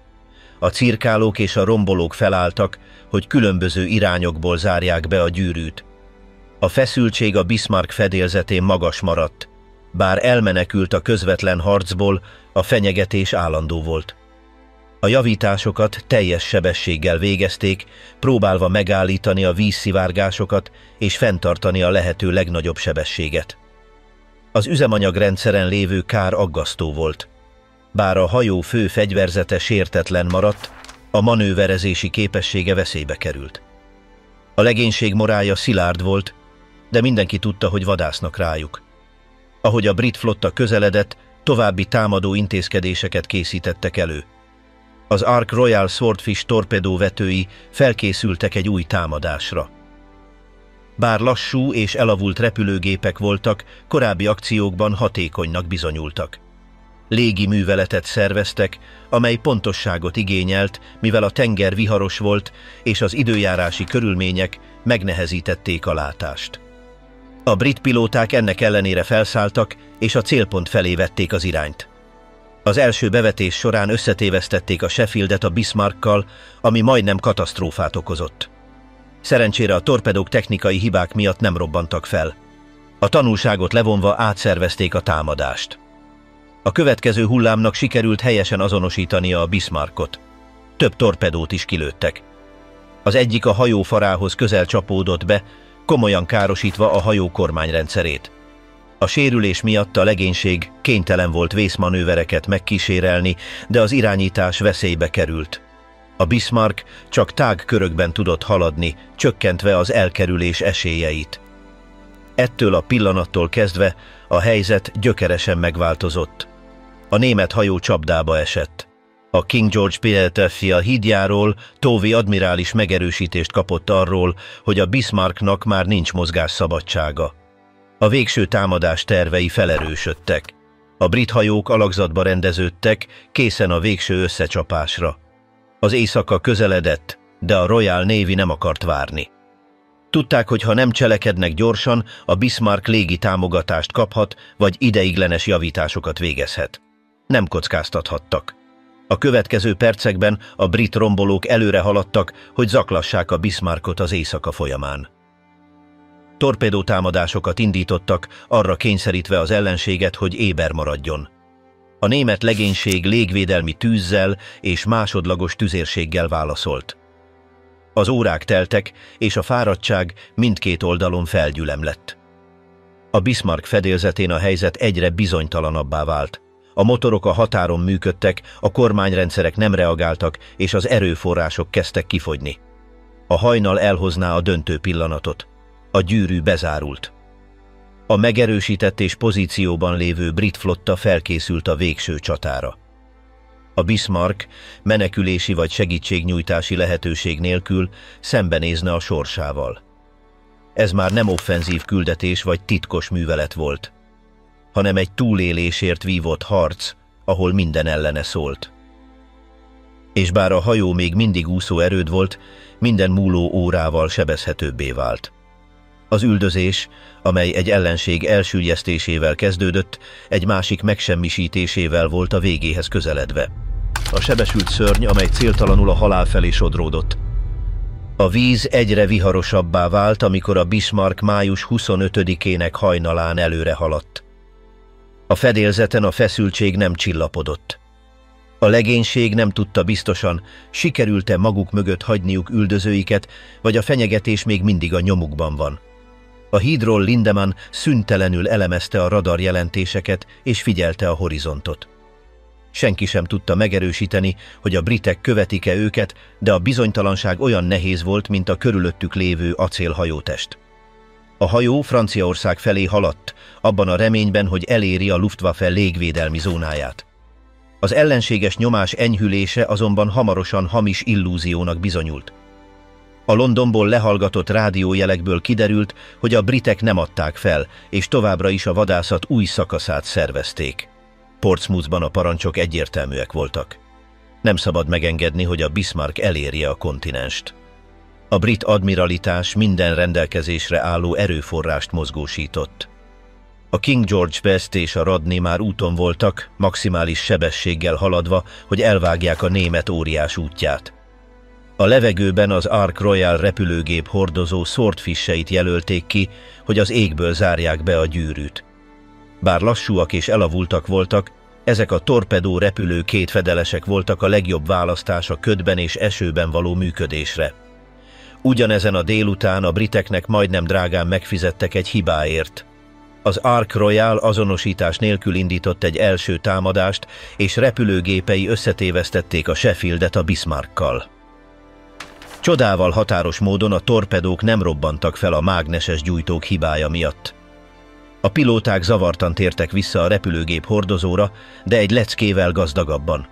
S1: A cirkálók és a rombolók felálltak, hogy különböző irányokból zárják be a gyűrűt. A feszültség a Bismarck fedélzetén magas maradt. Bár elmenekült a közvetlen harcból, a fenyegetés állandó volt. A javításokat teljes sebességgel végezték, próbálva megállítani a vízszivárgásokat és fenntartani a lehető legnagyobb sebességet. Az üzemanyagrendszeren lévő kár aggasztó volt. Bár a hajó fő fegyverzete sértetlen maradt, a manőverezési képessége veszélybe került. A legénység morálja szilárd volt, de mindenki tudta, hogy vadásznak rájuk. Ahogy a brit flotta közeledett, további támadó intézkedéseket készítettek elő. Az Ark Royal Swordfish torpedóvetői felkészültek egy új támadásra. Bár lassú és elavult repülőgépek voltak, korábbi akciókban hatékonynak bizonyultak. Légi műveletet szerveztek, amely pontosságot igényelt, mivel a tenger viharos volt, és az időjárási körülmények megnehezítették a látást. A brit pilóták ennek ellenére felszálltak, és a célpont felé vették az irányt. Az első bevetés során összetévesztették a Sheffieldet a Bismarckkal, ami majdnem katasztrófát okozott. Szerencsére a torpedók technikai hibák miatt nem robbantak fel. A tanulságot levonva átszervezték a támadást. A következő hullámnak sikerült helyesen azonosítania a Bismarckot. Több torpedót is kilőttek. Az egyik a hajó farához közel csapódott be, komolyan károsítva a hajó kormányrendszerét. A sérülés miatt a legénység kénytelen volt vészmanővereket megkísérelni, de az irányítás veszélybe került. A Bismarck csak tág körökben tudott haladni, csökkentve az elkerülés esélyeit. Ettől a pillanattól kezdve a helyzet gyökeresen megváltozott. A német hajó csapdába esett. A King George Philadelphia hídjáról Tovey admirális megerősítést kapott arról, hogy a Bismarcknak már nincs mozgásszabadsága. A végső támadás tervei felerősödtek. A brit hajók alakzatba rendeződtek, készen a végső összecsapásra. Az éjszaka közeledett, de a Royal Navy nem akart várni. Tudták, hogy ha nem cselekednek gyorsan, a Bismarck légi támogatást kaphat, vagy ideiglenes javításokat végezhet. Nem kockáztathattak. A következő percekben a brit rombolók előre haladtak, hogy zaklassák a Bismarckot az éjszaka folyamán. Torpedótámadásokat indítottak, arra kényszerítve az ellenséget, hogy éber maradjon. A német legénység légvédelmi tűzzel és másodlagos tüzérséggel válaszolt. Az órák teltek, és a fáradtság mindkét oldalon felgyülemlett. A Bismarck fedélzetén a helyzet egyre bizonytalanabbá vált. A motorok a határon működtek, a kormányrendszerek nem reagáltak, és az erőforrások kezdtek kifogyni. A hajnal elhozná a döntő pillanatot. A gyűrű bezárult. A megerősített és pozícióban lévő brit flotta felkészült a végső csatára. A Bismarck menekülési vagy segítségnyújtási lehetőség nélkül szembenézne a sorsával. Ez már nem offenzív küldetés vagy titkos művelet volt, hanem egy túlélésért vívott harc, ahol minden ellene szólt. És bár a hajó még mindig úszó erőd volt, minden múló órával sebezhetőbbé vált. Az üldözés, amely egy ellenség elsüllyesztésével kezdődött, egy másik megsemmisítésével volt a végéhez közeledve. A sebesült szörny, amely céltalanul a halál felé sodródott. A víz egyre viharosabbá vált, amikor a Bismarck május 25-ének hajnalán előre haladt. A fedélzeten a feszültség nem csillapodott. A legénység nem tudta biztosan, sikerült-e maguk mögött hagyniuk üldözőiket, vagy a fenyegetés még mindig a nyomukban van. A hídról Lindemann szüntelenül elemezte a radar jelentéseket és figyelte a horizontot. Senki sem tudta megerősíteni, hogy a britek követik-e őket, de a bizonytalanság olyan nehéz volt, mint a körülöttük lévő acélhajótest. A hajó Franciaország felé haladt, abban a reményben, hogy eléri a Luftwaffe légvédelmi zónáját. Az ellenséges nyomás enyhülése azonban hamarosan hamis illúziónak bizonyult. A Londonból lehallgatott rádiójelekből kiderült, hogy a britek nem adták fel, és továbbra is a vadászat új szakaszát szervezték. Portsmouthban a parancsok egyértelműek voltak. Nem szabad megengedni, hogy a Bismarck elérje a kontinenst. A brit admiralitás minden rendelkezésre álló erőforrást mozgósított. A King George West és a Rodney már úton voltak, maximális sebességgel haladva, hogy elvágják a német óriás útját. A levegőben az Ark Royal repülőgép hordozó Swordfish-eit jelölték ki, hogy az égből zárják be a gyűrűt. Bár lassúak és elavultak voltak, ezek a torpedó repülő kétfedelesek voltak a legjobb választás a ködben és esőben való működésre. Ugyanezen a délután a briteknek majdnem drágán megfizettek egy hibáért. Az Ark Royal azonosítás nélkül indított egy első támadást, és repülőgépei összetévesztették a Sheffieldet a Bismarckkal. Csodával határos módon a torpedók nem robbantak fel a mágneses gyújtók hibája miatt. A pilóták zavartan tértek vissza a repülőgép hordozóra, de egy leckével gazdagabban.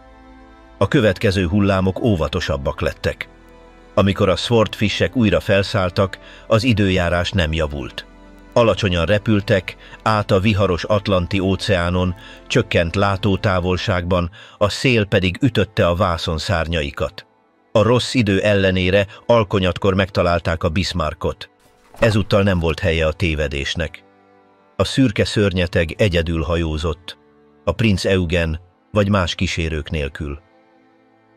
S1: A következő hullámok óvatosabbak lettek. Amikor a Swordfish-ek újra felszálltak, az időjárás nem javult. Alacsonyan repültek, át a viharos Atlanti-óceánon, csökkent látótávolságban, a szél pedig ütötte a vászon szárnyaikat. A rossz idő ellenére alkonyatkor megtalálták a Bismarckot. Ezúttal nem volt helye a tévedésnek. A szürke szörnyeteg egyedül hajózott, a Prinz Eugen vagy más kísérők nélkül.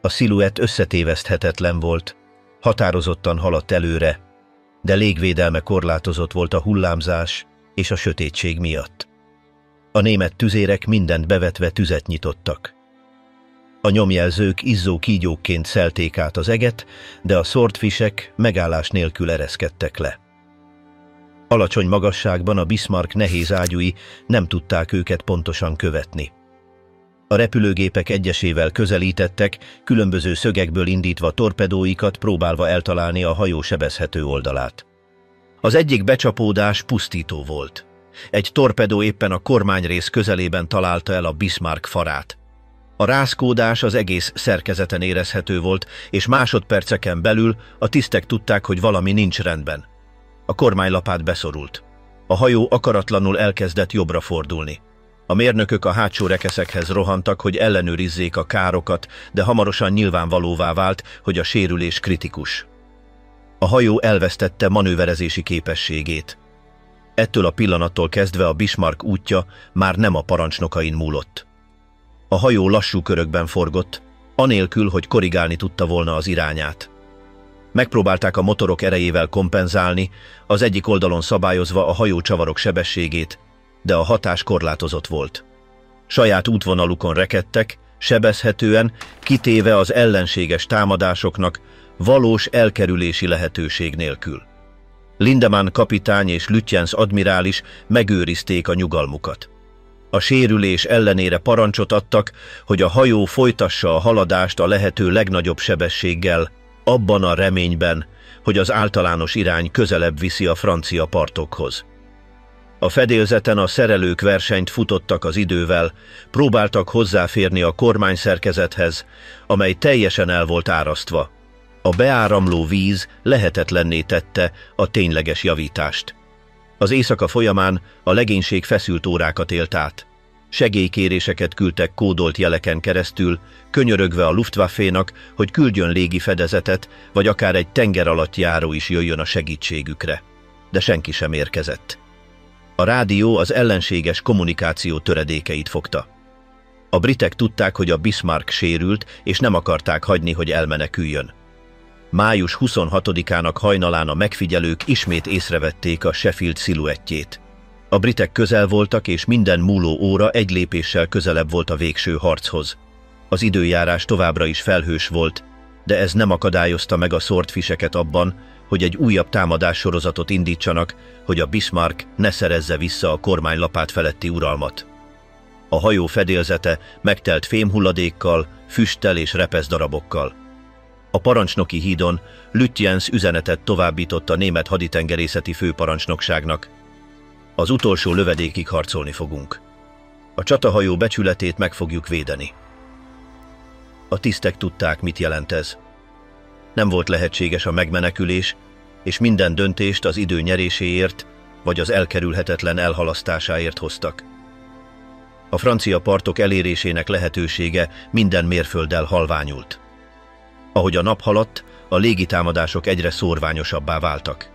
S1: A sziluett összetéveszthetetlen volt, határozottan haladt előre, de légvédelme korlátozott volt a hullámzás és a sötétség miatt. A német tüzérek mindent bevetve tüzet nyitottak. A nyomjelzők izzó kígyókként szelték át az eget, de a Swordfish-ek megállás nélkül ereszkedtek le. Alacsony magasságban a Bismarck nehéz ágyúi nem tudták őket pontosan követni. A repülőgépek egyesével közelítettek, különböző szögekből indítva torpedóikat, próbálva eltalálni a hajó sebezhető oldalát. Az egyik becsapódás pusztító volt. Egy torpedó éppen a kormányrész közelében találta el a Bismarck farát. A rázkódás az egész szerkezeten érezhető volt, és másodperceken belül a tisztek tudták, hogy valami nincs rendben. A kormánylapát beszorult. A hajó akaratlanul elkezdett jobbra fordulni. A mérnökök a hátsó rekeszekhez rohantak, hogy ellenőrizzék a károkat, de hamarosan nyilvánvalóvá vált, hogy a sérülés kritikus. A hajó elvesztette manőverezési képességét. Ettől a pillanattól kezdve a Bismarck útja már nem a parancsnokain múlott. A hajó lassú körökben forgott, anélkül, hogy korrigálni tudta volna az irányát. Megpróbálták a motorok erejével kompenzálni, az egyik oldalon szabályozva a hajócsavarok sebességét, de a hatás korlátozott volt. Saját útvonalukon rekedtek, sebezhetően, kitéve az ellenséges támadásoknak, valós elkerülési lehetőség nélkül. Lindemann kapitány és Lütjens admirális megőrizték a nyugalmukat. A sérülés ellenére parancsot adtak, hogy a hajó folytassa a haladást a lehető legnagyobb sebességgel, abban a reményben, hogy az általános irány közelebb viszi a francia partokhoz. A fedélzeten a szerelők versenyt futottak az idővel, próbáltak hozzáférni a kormányszerkezethez, amely teljesen el volt árasztva. A beáramló víz lehetetlenné tette a tényleges javítást. Az éjszaka folyamán a legénység feszült órákat élt át. Segélykéréseket küldtek kódolt jeleken keresztül, könyörögve a Luftwaffe-nak, hogy küldjön légi fedezetet, vagy akár egy tengeralattjáró is jöjjön a segítségükre. De senki sem érkezett. A rádió az ellenséges kommunikáció töredékeit fogta. A britek tudták, hogy a Bismarck sérült, és nem akarták hagyni, hogy elmeneküljön. Május 26-ának hajnalán a megfigyelők ismét észrevették a Sheffield sziluettjét. A britek közel voltak, és minden múló óra egy lépéssel közelebb volt a végső harchoz. Az időjárás továbbra is felhős volt, de ez nem akadályozta meg a Swordfish-eket abban, hogy egy újabb támadássorozatot indítsanak, hogy a Bismarck ne szerezze vissza a kormánylapát feletti uralmat. A hajó fedélzete megtelt fémhulladékkal, füsttel és repeszdarabokkal. A parancsnoki hídon Lütjens üzenetet továbbított a német haditengerészeti főparancsnokságnak. Az utolsó lövedékig harcolni fogunk. A csatahajó becsületét meg fogjuk védeni. A tisztek tudták, mit jelent ez. Nem volt lehetséges a megmenekülés, és minden döntést az idő nyeréséért vagy az elkerülhetetlen elhalasztásáért hoztak. A francia partok elérésének lehetősége minden mérfölddel halványult. Ahogy a nap haladt, a légitámadások egyre szórványosabbá váltak.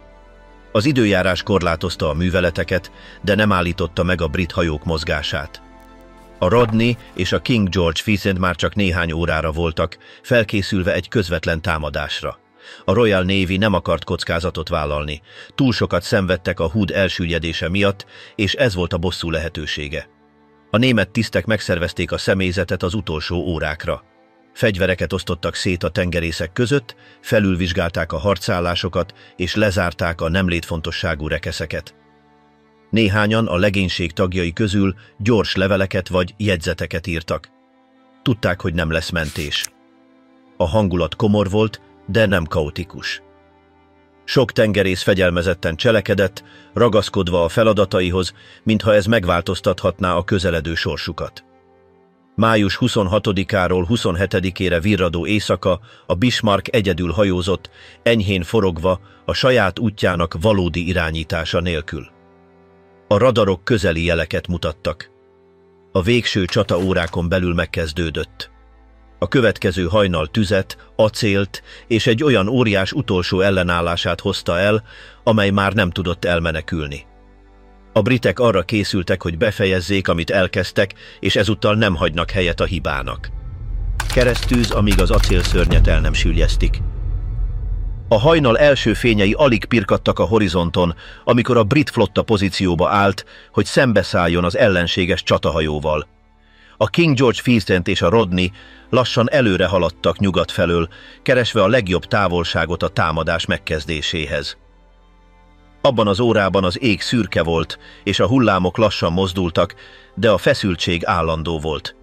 S1: Az időjárás korlátozta a műveleteket, de nem állította meg a brit hajók mozgását. A Rodney és a King George viszont már csak néhány órára voltak, felkészülve egy közvetlen támadásra. A Royal Navy nem akart kockázatot vállalni, túl sokat szenvedtek a Hood elsüllyedése miatt, és ez volt a bosszú lehetősége. A német tisztek megszervezték a személyzetet az utolsó órákra. Fegyvereket osztottak szét a tengerészek között, felülvizsgálták a harcállásokat és lezárták a nem létfontosságú rekeszeket. Néhányan a legénység tagjai közül gyors leveleket vagy jegyzeteket írtak. Tudták, hogy nem lesz mentés. A hangulat komor volt, de nem kaotikus. Sok tengerész fegyelmezetten cselekedett, ragaszkodva a feladataihoz, mintha ez megváltoztathatná a közeledő sorsukat. Május 26-áról 27-ére virradó éjszaka a Bismarck egyedül hajózott, enyhén forogva, a saját útjának valódi irányítása nélkül. A radarok közeli jeleket mutattak. A végső csataórákon belül megkezdődött. A következő hajnal tüzet, acélt és egy olyan óriás utolsó ellenállását hozta el, amely már nem tudott elmenekülni. A britek arra készültek, hogy befejezzék, amit elkezdtek, és ezúttal nem hagynak helyet a hibának. Keresztűz, amíg az acélszörnyet el nem süllyesztik. A hajnal első fényei alig pirkadtak a horizonton, amikor a brit flotta pozícióba állt, hogy szembeszálljon az ellenséges csatahajóval. A King George Vincent és a Rodney lassan előre haladtak nyugat felől, keresve a legjobb távolságot a támadás megkezdéséhez. Abban az órában az ég szürke volt, és a hullámok lassan mozdultak, de a feszültség állandó volt.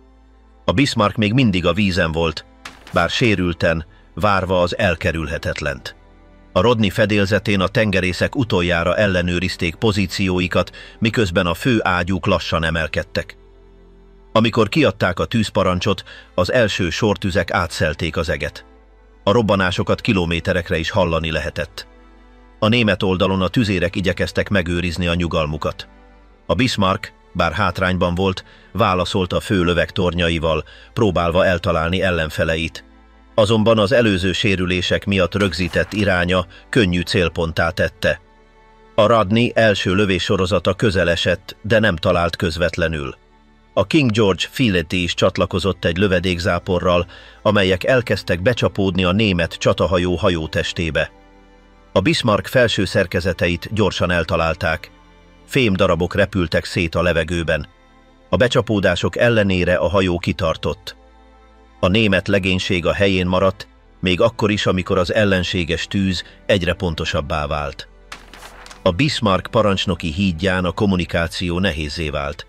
S1: A Bismarck még mindig a vízen volt, bár sérülten, várva az elkerülhetetlent. A Rodney fedélzetén a tengerészek utoljára ellenőrizték pozícióikat, miközben a fő ágyúk lassan emelkedtek. Amikor kiadták a tűzparancsot, az első sortüzek átszelték az eget. A robbanásokat kilométerekre is hallani lehetett. A német oldalon a tüzérek igyekeztek megőrizni a nyugalmukat. A Bismarck, bár hátrányban volt, válaszolt a fő löveg tornyaival, próbálva eltalálni ellenfeleit. Azonban az előző sérülések miatt rögzített iránya könnyű célponttá tette. A Rodney első lövéssorozata közel esett, de nem talált közvetlenül. A King George Filletti is csatlakozott egy lövedékzáporral, amelyek elkezdtek becsapódni a német csatahajó hajótestébe. A Bismarck felső szerkezeteit gyorsan eltalálták. Fémdarabok repültek szét a levegőben. A becsapódások ellenére a hajó kitartott. A német legénység a helyén maradt, még akkor is, amikor az ellenséges tűz egyre pontosabbá vált. A Bismarck parancsnoki hídján a kommunikáció nehézzé vált.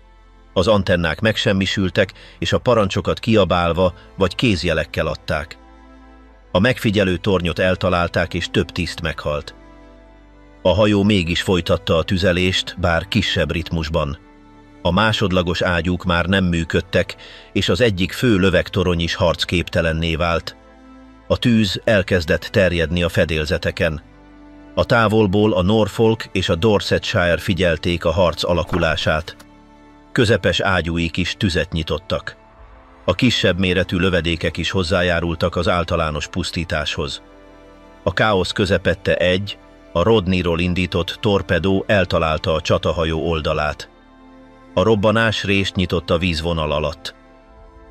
S1: Az antennák megsemmisültek, és a parancsokat kiabálva vagy kézjelekkel adták. A megfigyelő tornyot eltalálták, és több tiszt meghalt. A hajó mégis folytatta a tüzelést, bár kisebb ritmusban. A másodlagos ágyúk már nem működtek, és az egyik fő lövegtorony is harcképtelenné vált. A tűz elkezdett terjedni a fedélzeteken. A távolból a Norfolk és a Dorsetshire figyelték a harc alakulását. Közepes ágyúik is tüzet nyitottak. A kisebb méretű lövedékek is hozzájárultak az általános pusztításhoz. A káosz közepette a Rodneyról indított torpedó eltalálta a csatahajó oldalát. A robbanás rést nyitott a vízvonal alatt.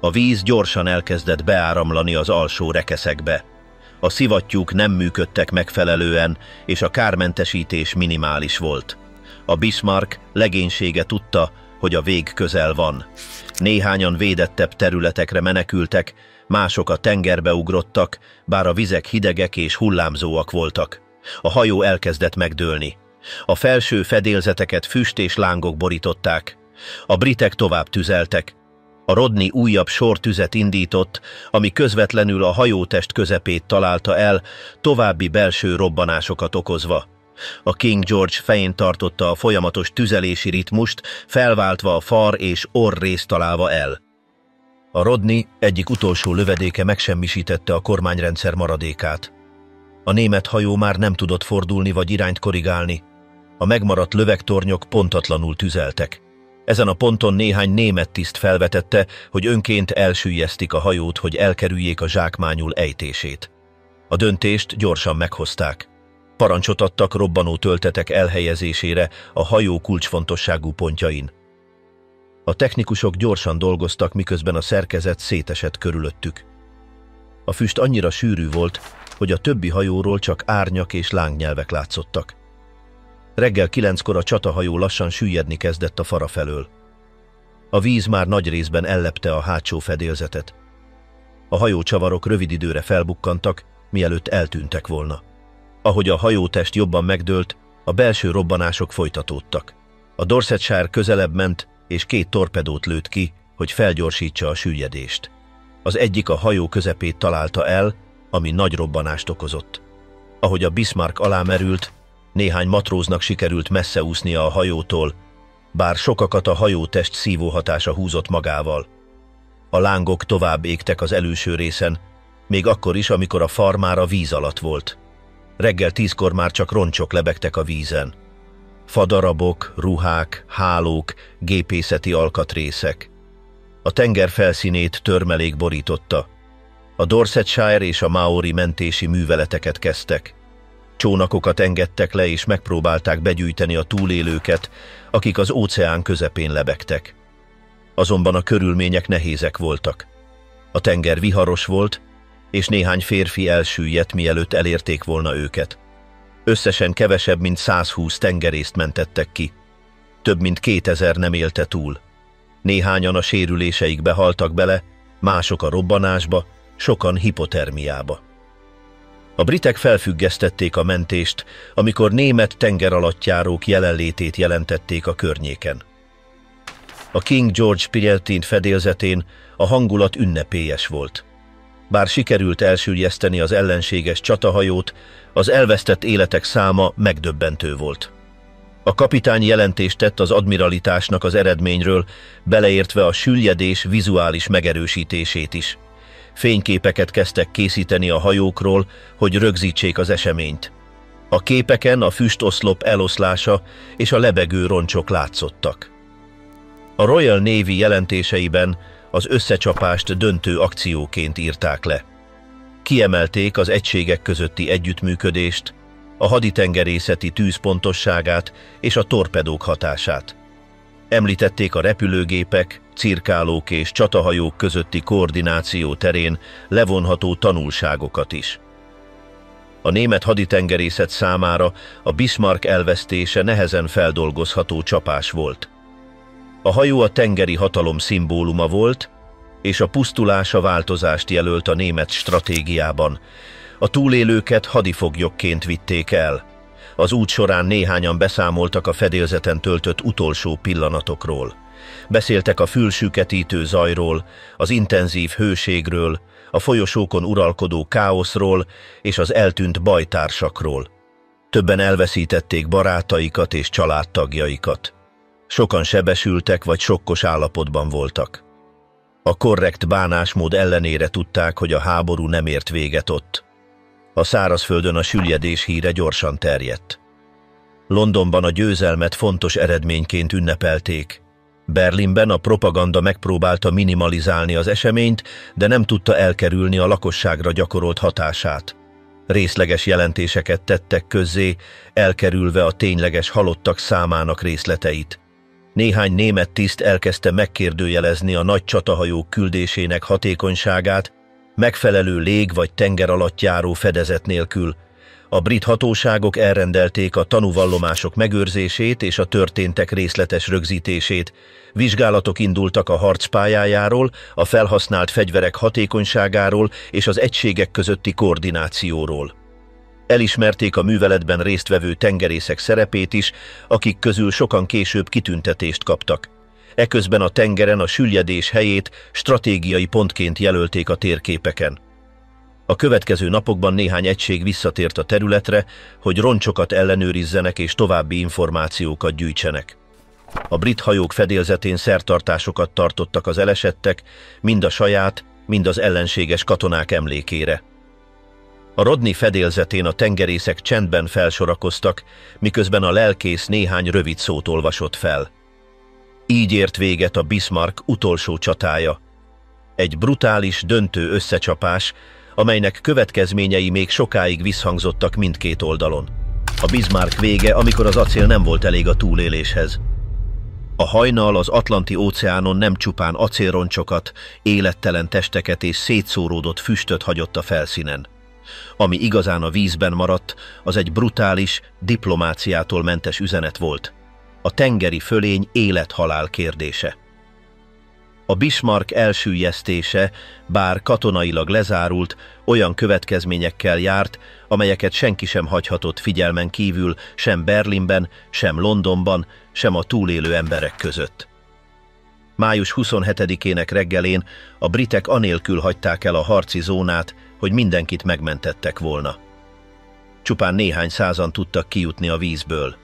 S1: A víz gyorsan elkezdett beáramlani az alsó rekeszekbe. A szivattyúk nem működtek megfelelően, és a kármentesítés minimális volt. A Bismarck legénysége tudta, hogy a vég közel van. Néhányan védettebb területekre menekültek, mások a tengerbe ugrottak, bár a vizek hidegek és hullámzóak voltak. A hajó elkezdett megdőlni. A felső fedélzeteket füst és lángok borították. A britek tovább tüzeltek, A Rodney újabb sortüzet indított, ami közvetlenül a hajótest közepét találta el, további belső robbanásokat okozva. A King George fején tartotta a folyamatos tüzelési ritmust, felváltva a far és orrrészt találva el. A Rodney egyik utolsó lövedéke megsemmisítette a kormányrendszer maradékát. A német hajó már nem tudott fordulni vagy irányt korrigálni. A megmaradt lövegtornyok pontatlanul tüzeltek. Ezen a ponton néhány német tiszt felvetette, hogy önként elsüllyesztik a hajót, hogy elkerüljék a zsákmányul ejtését. A döntést gyorsan meghozták. Parancsot adtak robbanó töltetek elhelyezésére a hajó kulcsfontosságú pontjain. A technikusok gyorsan dolgoztak, miközben a szerkezet szétesett körülöttük. A füst annyira sűrű volt, hogy a többi hajóról csak árnyak és lángnyelvek látszottak. Reggel 9-kor a csatahajó lassan süllyedni kezdett a fara felől. A víz már nagy részben ellepte a hátsó fedélzetet. A hajócsavarok rövid időre felbukkantak, mielőtt eltűntek volna. Ahogy a hajótest jobban megdőlt, a belső robbanások folytatódtak. A Dorsetshire közelebb ment, és 2 torpedót lőtt ki, hogy felgyorsítsa a süllyedést. Az egyik a hajó közepét találta el, ami nagy robbanást okozott. Ahogy a Bismarck alá merült, néhány matróznak sikerült messze úsznia a hajótól, bár sokakat a hajótest szívóhatása húzott magával. A lángok tovább égtek az előső részen, még akkor is, amikor a far már a víz alatt volt. Reggel 10-kor már csak roncsok lebegtek a vízen. Fadarabok, ruhák, hálók, gépészeti alkatrészek. A tenger felszínét törmelék borította. A Dorsetshire és a Maori mentési műveleteket kezdtek. Csónakokat engedtek le és megpróbálták begyűjteni a túlélőket, akik az óceán közepén lebegtek. Azonban a körülmények nehézek voltak. A tenger viharos volt, és néhány férfi elsüllyedt, mielőtt elérték volna őket. Összesen kevesebb, mint 120 tengerészt mentettek ki. Több mint 2000 nem élte túl. Néhányan a sérüléseikbe haltak bele, mások a robbanásba, sokan hipotermiába. A britek felfüggesztették a mentést, amikor német tengeralattjárók jelenlétét jelentették a környéken. A King George Pieltin fedélzetén a hangulat ünnepélyes volt. Bár sikerült elsüllyeszteni az ellenséges csatahajót, az elvesztett életek száma megdöbbentő volt. A kapitány jelentést tett az admiralitásnak az eredményről, beleértve a süllyedés vizuális megerősítését is. Fényképeket kezdtek készíteni a hajókról, hogy rögzítsék az eseményt. A képeken a füstoszlop eloszlása és a lebegő roncsok látszottak. A Royal Navy jelentéseiben az összecsapást döntő akcióként írták le. Kiemelték az egységek közötti együttműködést, a haditengerészeti tűz pontosságát és a torpedók hatását. Említették a repülőgépek, cirkálók és csatahajók közötti koordináció terén levonható tanulságokat is. A német haditengerészet számára a Bismarck elvesztése nehezen feldolgozható csapás volt. A hajó a tengeri hatalom szimbóluma volt, és a pusztulása változást jelölt a német stratégiában. A túlélőket hadifoglyokként vitték el. Az út során néhányan beszámoltak a fedélzeten töltött utolsó pillanatokról. Beszéltek a fülsüketítő zajról, az intenzív hőségről, a folyosókon uralkodó káoszról és az eltűnt bajtársakról. Többen elveszítették barátaikat és családtagjaikat. Sokan sebesültek vagy sokkos állapotban voltak. A korrekt bánásmód ellenére tudták, hogy a háború nem ért véget ott. A szárazföldön a süllyedés híre gyorsan terjedt. Londonban a győzelmet fontos eredményként ünnepelték. Berlinben a propaganda megpróbálta minimalizálni az eseményt, de nem tudta elkerülni a lakosságra gyakorolt hatását. Részleges jelentéseket tettek közzé, elkerülve a tényleges halottak számának részleteit. Néhány német tiszt elkezdte megkérdőjelezni a nagy csatahajók küldésének hatékonyságát, megfelelő lég- vagy tengeralattjáró fedezet nélkül. A brit hatóságok elrendelték a tanúvallomások megőrzését és a történtek részletes rögzítését. Vizsgálatok indultak a harc pályájáról, a felhasznált fegyverek hatékonyságáról és az egységek közötti koordinációról. Elismerték a műveletben résztvevő tengerészek szerepét is, akik közül sokan később kitüntetést kaptak. Eközben a tengeren a süllyedés helyét stratégiai pontként jelölték a térképeken. A következő napokban néhány egység visszatért a területre, hogy roncsokat ellenőrizzenek és további információkat gyűjtsenek. A brit hajók fedélzetén szertartásokat tartottak az elesettek, mind a saját, mind az ellenséges katonák emlékére. A Rodney fedélzetén a tengerészek csendben felsorakoztak, miközben a lelkész néhány rövid szót olvasott fel. Így ért véget a Bismarck utolsó csatája. Egy brutális, döntő összecsapás, amelynek következményei még sokáig visszhangzottak mindkét oldalon. A Bismarck vége, amikor az acél nem volt elég a túléléshez. A hajnal az Atlanti-óceánon nem csupán acélroncsokat, élettelen testeket és szétszóródott füstöt hagyott a felszínen. Ami igazán a vízben maradt, az egy brutális, diplomáciától mentes üzenet volt. A tengeri fölény élet-halál kérdése. A Bismarck elsüllyesztése, bár katonailag lezárult, olyan következményekkel járt, amelyeket senki sem hagyhatott figyelmen kívül, sem Berlinben, sem Londonban, sem a túlélő emberek között. Május 27-ének reggelén a britek anélkül hagyták el a harci zónát, hogy mindenkit megmentettek volna. Csupán néhány százan tudtak kijutni a vízből.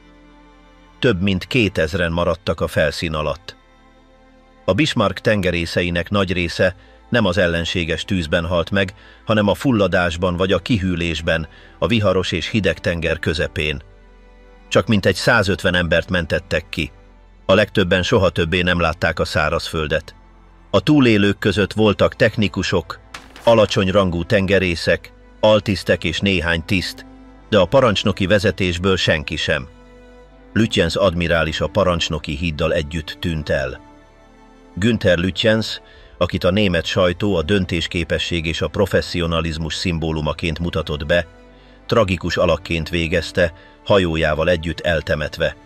S1: Több mint 2000-en maradtak a felszín alatt. A Bismarck tengerészeinek nagy része nem az ellenséges tűzben halt meg, hanem a fulladásban vagy a kihűlésben, a viharos és hideg tenger közepén. Csak mintegy 150 embert mentettek ki. A legtöbben soha többé nem látták a szárazföldet. A túlélők között voltak technikusok, alacsony rangú tengerészek, altisztek és néhány tiszt, de a parancsnoki vezetésből senki sem. Lütjens admirális a parancsnoki híddal együtt tűnt el. Günther Lütjens, akit a német sajtó a döntésképesség és a professzionalizmus szimbólumaként mutatott be, tragikus alakként végezte, hajójával együtt eltemetve.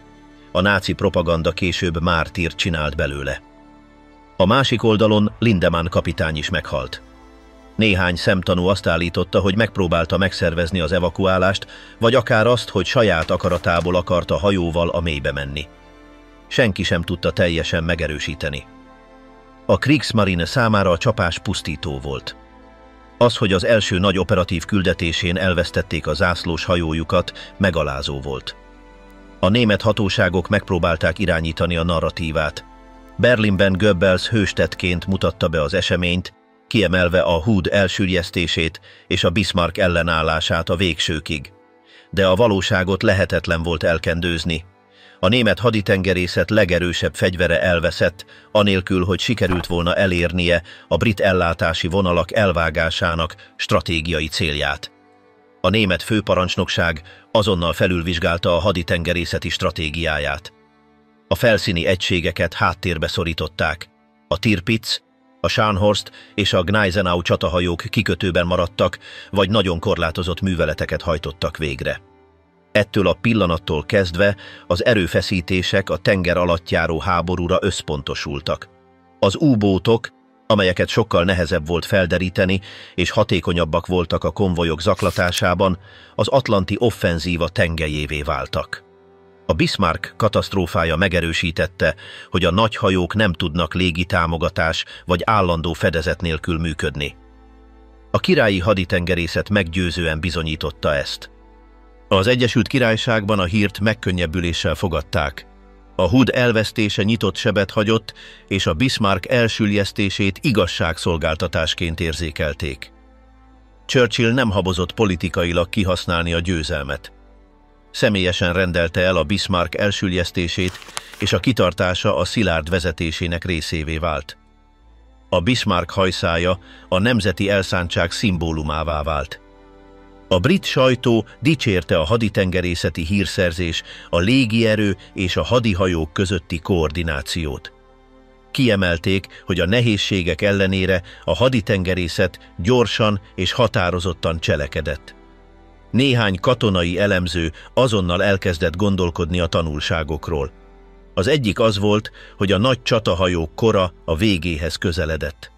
S1: A náci propaganda később mártírt csinált belőle. A másik oldalon Lindemann kapitány is meghalt. Néhány szemtanú azt állította, hogy megpróbálta megszervezni az evakuálást, vagy akár azt, hogy saját akaratából akarta hajóval a mélybe menni. Senki sem tudta teljesen megerősíteni. A Kriegsmarine számára a csapás pusztító volt. Az, hogy az első nagy operatív küldetésén elvesztették a zászlós hajójukat, megalázó volt. A német hatóságok megpróbálták irányítani a narratívát. Berlinben Goebbels hőstettként mutatta be az eseményt, kiemelve a Hood elsüllyesztését és a Bismarck ellenállását a végsőkig. De a valóságot lehetetlen volt elkendőzni. A német haditengerészet legerősebb fegyvere elveszett, anélkül, hogy sikerült volna elérnie a brit ellátási vonalak elvágásának stratégiai célját. A német főparancsnokság azonnal felülvizsgálta a haditengerészeti stratégiáját. A felszíni egységeket háttérbe szorították. A Tirpitz, a Scharnhorst és a Gneisenau csatahajók kikötőben maradtak, vagy nagyon korlátozott műveleteket hajtottak végre. Ettől a pillanattól kezdve az erőfeszítések a tenger alatt járó háborúra összpontosultak. Az U-bótok, amelyeket sokkal nehezebb volt felderíteni, és hatékonyabbak voltak a konvojok zaklatásában, az atlanti offenzíva tengelyévé váltak. A Bismarck katasztrófája megerősítette, hogy a nagy hajók nem tudnak légitámogatás vagy állandó fedezet nélkül működni. A királyi haditengerészet meggyőzően bizonyította ezt. Az Egyesült Királyságban a hírt megkönnyebbüléssel fogadták. A Hood elvesztése nyitott sebet hagyott, és a Bismarck elsüllyesztését igazságszolgáltatásként érzékelték. Churchill nem habozott politikailag kihasználni a győzelmet. Személyesen rendelte el a Bismarck elsüllyesztését, és a kitartása a szilárd vezetésének részévé vált. A Bismarck hajszája a nemzeti elszántság szimbólumává vált. A brit sajtó dicsérte a haditengerészeti hírszerzés, a légierő és a hadihajók közötti koordinációt. Kiemelték, hogy a nehézségek ellenére a haditengerészet gyorsan és határozottan cselekedett. Néhány katonai elemző azonnal elkezdett gondolkodni a tanulságokról. Az egyik az volt, hogy a nagy csatahajók kora a végéhez közeledett.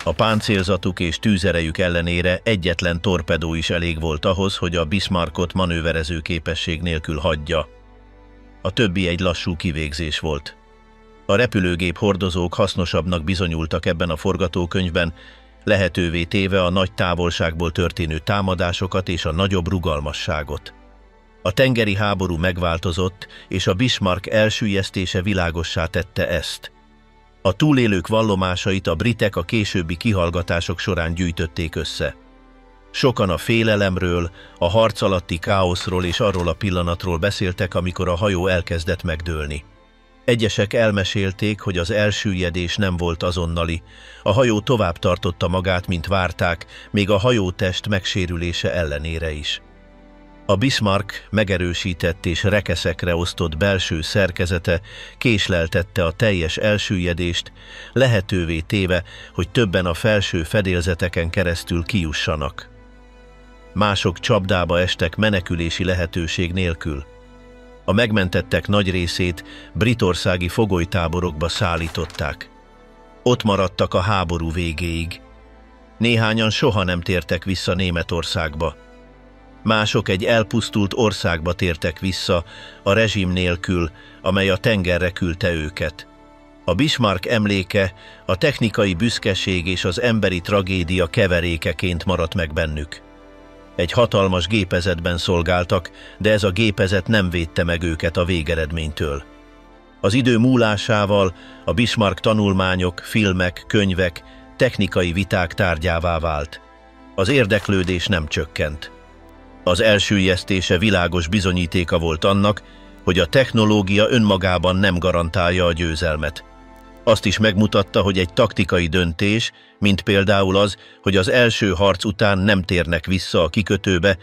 S1: A páncélzatuk és tűzerejük ellenére egyetlen torpedó is elég volt ahhoz, hogy a Bismarckot manőverező képesség nélkül hagyja. A többi egy lassú kivégzés volt. A repülőgép hordozók hasznosabbnak bizonyultak ebben a forgatókönyvben, lehetővé téve a nagy távolságból történő támadásokat és a nagyobb rugalmasságot. A tengeri háború megváltozott, és a Bismarck elsüllyesztése világossá tette ezt. A túlélők vallomásait a britek a későbbi kihallgatások során gyűjtötték össze. Sokan a félelemről, a harc alatti káoszról és arról a pillanatról beszéltek, amikor a hajó elkezdett megdőlni. Egyesek elmesélték, hogy az elsüllyedés nem volt azonnali, a hajó tovább tartotta magát, mint várták, még a hajótest megsérülése ellenére is. A Bismarck megerősített és rekeszekre osztott belső szerkezete késleltette a teljes elsüllyedést, lehetővé téve, hogy többen a felső fedélzeteken keresztül kijussanak. Mások csapdába estek menekülési lehetőség nélkül. A megmentettek nagy részét britországi fogolytáborokba szállították. Ott maradtak a háború végéig. Néhányan soha nem tértek vissza Németországba. Mások egy elpusztult országba tértek vissza, a rezsim nélkül, amely a tengerre küldte őket. A Bismarck emléke, a technikai büszkeség és az emberi tragédia keverékeként maradt meg bennük. Egy hatalmas gépezetben szolgáltak, de ez a gépezet nem védte meg őket a végeredménytől. Az idő múlásával a Bismarck tanulmányok, filmek, könyvek, technikai viták tárgyává vált. Az érdeklődés nem csökkent. Az elsüllyesztése világos bizonyítéka volt annak, hogy a technológia önmagában nem garantálja a győzelmet. Azt is megmutatta, hogy egy taktikai döntés, mint például az, hogy az első harc után nem térnek vissza a kikötőbe,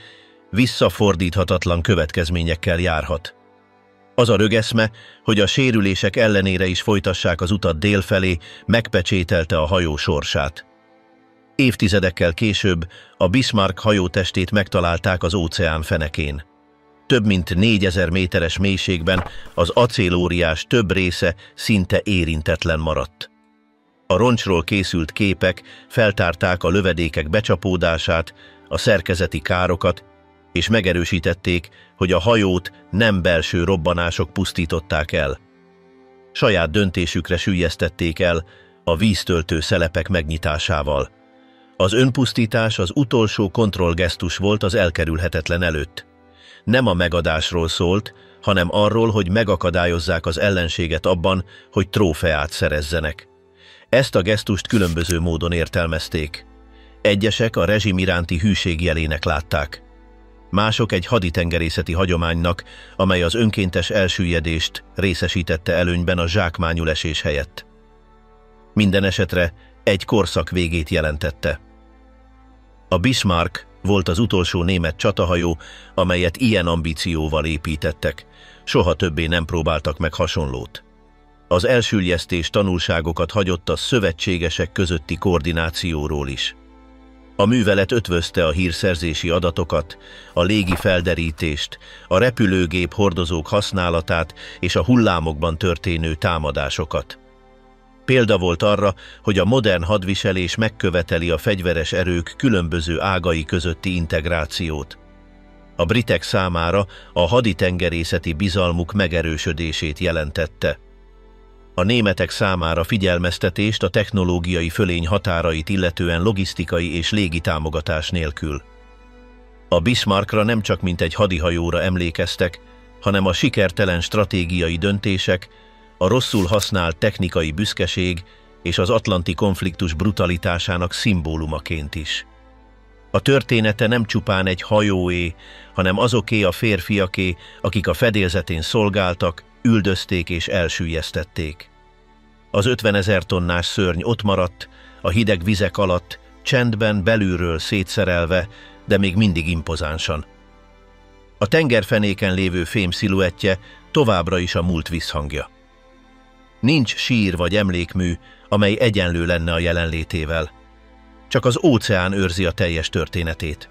S1: visszafordíthatatlan következményekkel járhat. Az a rögeszme, hogy a sérülések ellenére is folytassák az utat dél felé, megpecsételte a hajó sorsát. Évtizedekkel később a Bismarck hajótestét megtalálták az óceán fenekén. Több mint 4000 méteres mélységben az acélóriás több része szinte érintetlen maradt. A roncsról készült képek feltárták a lövedékek becsapódását, a szerkezeti károkat, és megerősítették, hogy a hajót nem belső robbanások pusztították el. Saját döntésükre süllyesztették el a víztöltő szelepek megnyitásával. Az önpusztítás az utolsó kontrollgesztus volt az elkerülhetetlen előtt. Nem a megadásról szólt, hanem arról, hogy megakadályozzák az ellenséget abban, hogy trófeát szerezzenek. Ezt a gesztust különböző módon értelmezték. Egyesek a rezsim iránti hűség jelének látták. Mások egy haditengerészeti hagyománynak, amely az önkéntes elsüllyedést részesítette előnyben a zsákmányul esés helyett. Minden esetre egy korszak végét jelentette. A Bismarck volt az utolsó német csatahajó, amelyet ilyen ambícióval építettek. Soha többé nem próbáltak meg hasonlót. Az elsüllyesztés tanulságokat hagyott a szövetségesek közötti koordinációról is. A művelet ötvözte a hírszerzési adatokat, a légi felderítést, a repülőgép hordozók használatát és a hullámokban történő támadásokat. Példa volt arra, hogy a modern hadviselés megköveteli a fegyveres erők különböző ágai közötti integrációt. A britek számára a haditengerészeti bizalmuk megerősödését jelentette. A németek számára figyelmeztetést a technológiai fölény határait illetően logisztikai és légitámogatás nélkül. A Bismarckra nem csak mint egy hadihajóra emlékeztek, hanem a sikertelen stratégiai döntések, a rosszul használt technikai büszkeség és az atlanti konfliktus brutalitásának szimbólumaként is. A története nem csupán egy hajóé, hanem azoké a férfiaké, akik a fedélzetén szolgáltak, üldözték és elsüllyesztették. Az 50 000 tonnás szörny ott maradt, a hideg vizek alatt, csendben belülről szétszerelve, de még mindig impozánsan. A tengerfenéken lévő fém sziluettje továbbra is a múlt visszhangja. Nincs sír vagy emlékmű, amely egyenlő lenne a jelenlétével. Csak az óceán őrzi a teljes történetét.